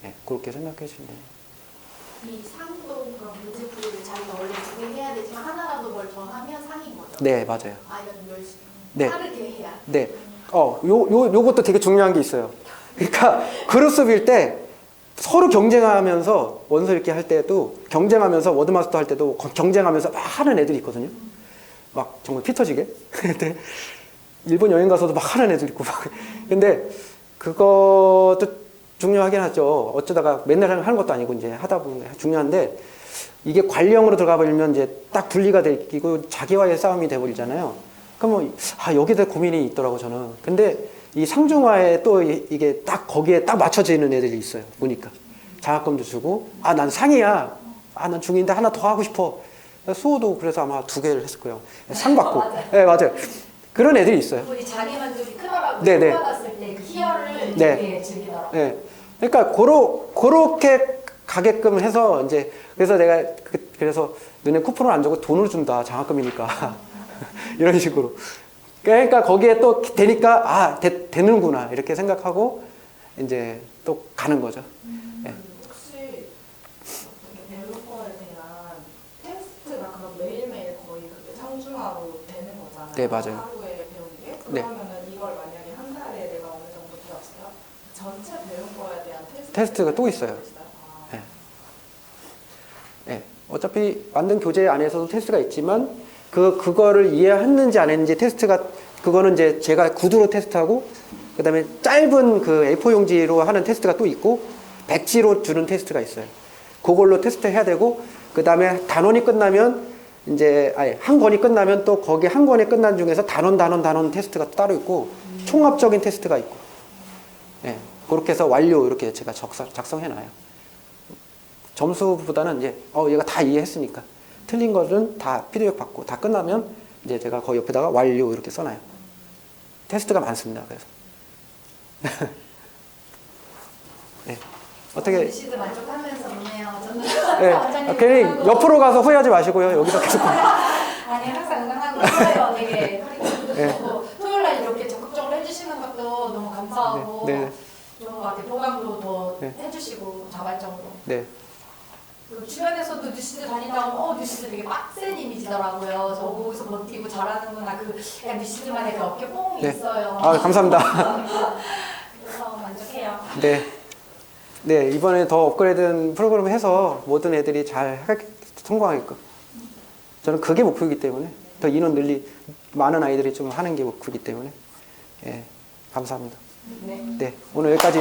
네, 그렇게 생각해 주시면 돼요. 이 상도 그럼 문제풀이를 자기가 원래 2개 해야 되지만 하나라도 뭘 더 하면 상인 거죠? 네, 맞아요. 아이가 좀 열심히 네. 빠르게 해야. 네. 요것도 되게 중요한 게 있어요. 그러니까 그룹수업일 때 서로 경쟁하면서 원서 읽기 할 때도 경쟁하면서 워드마스터 할 때도 경쟁하면서 막 하는 애들이 있거든요. 막 정말 피 터지게. 근데 일본 여행 가서도 막 하는 애들 있고 막. 근데 그것도 중요하긴 하죠. 어쩌다가 맨날 하는 것도 아니고 이제 하다 보면 중요한데 이게 관리형으로 들어가 버리면 이제 딱 분리가 되고 자기와의 싸움이 돼 버리잖아요. 그러면 여기에 대해 고민이 있더라고 저는. 근데 이 상중하에 또 이게 딱 거기에 딱 맞춰지는 애들이 있어요. 보니까 장학금도 주고 난 상이야. 난 중인데 하나 더 하고 싶어. 수호도 그래서 아마 2개를 했을 거예요. 상 받고. 네, 맞아요. 그런 애들이 있어요. 우리 자기 만족이 크더라고요. 네, 네. 받았을 때 그 희열을 네. 되게 즐기더라고요. 네. 그러니까 그렇게 가게끔 해서 이제 그래서 내가 그래서 너네 쿠폰을 안 주고 돈을 준다. 장학금이니까. 이런 식으로. 그러니까 거기에 또 되니까 되는구나 이렇게 생각하고 이제 또 가는 거죠. 네. 혹시 어떻게 배울 거에 대한 테스트가 그럼 매일매일 거의 그게 상중하로 되는 거잖아요. 네, 맞아요. 하루에 배우는 게? 네. 그러면은 이걸 만약에 한 달에 내가 어느 정도 배웠어요? 전체 배운 거에 대한 테스트가 또 있어요. 아, 네. 네. 어차피 만든 교재 안에서도 테스트가 있지만 그거를 이해했는지 안 했는지 테스트가 그거는 이제 제가 구두로 테스트하고 그다음에 짧은 그 A4 용지로 하는 테스트가 또 있고 백지로 주는 테스트가 있어요. 그걸로 테스트 해야 되고 그다음에 단원이 끝나면 이제 한 권이 끝나면 또 거기 한 권이 끝난 중에서 단원 테스트가 또 따로 있고 총합적인 테스트가 있고 예. 그렇게 해서 완료 이렇게 제가 작성해 놔요. 점수보다는 이제 얘가 다 이해했으니까 틀린 거는 다 피드백 받고 다 끝나면 이제 제가 거기 옆에다가 완료 이렇게 써놔요. 테스트가 많습니다. 그래서 네. 어떻게 시드 만족하면서 오네요. 저는 네. 괜히 옆으로 가서 후회하지 마시고요. 여기서 계속 아니 항상 응원하고 있어요. 되게 네. 토요일 날 이렇게 적극적으로 해주시는 것도 너무 감사하고 네. 네. 좋은 것 같아요. 보강도 더 네. 해주시고 자발적으로. 네. 그리고 주변에서도 뉴시드 다닌다고 뉴시드 되게 빡센 이미지더라고요. 저 거기서 버티고 잘하는구나. 약간 뉴시드만의 그 어깨 뽕이 네. 있어요. 감사합니다. 그래서 만족해요. 네. 네, 이번에 더 업그레이드된 프로그램을 해서 모든 애들이 잘 성공하게끔. 저는 그게 목표이기 때문에 더 인원 많은 아이들이 좀 하는 게 목표이기 때문에 감사합니다. 네, 오늘 여기까지.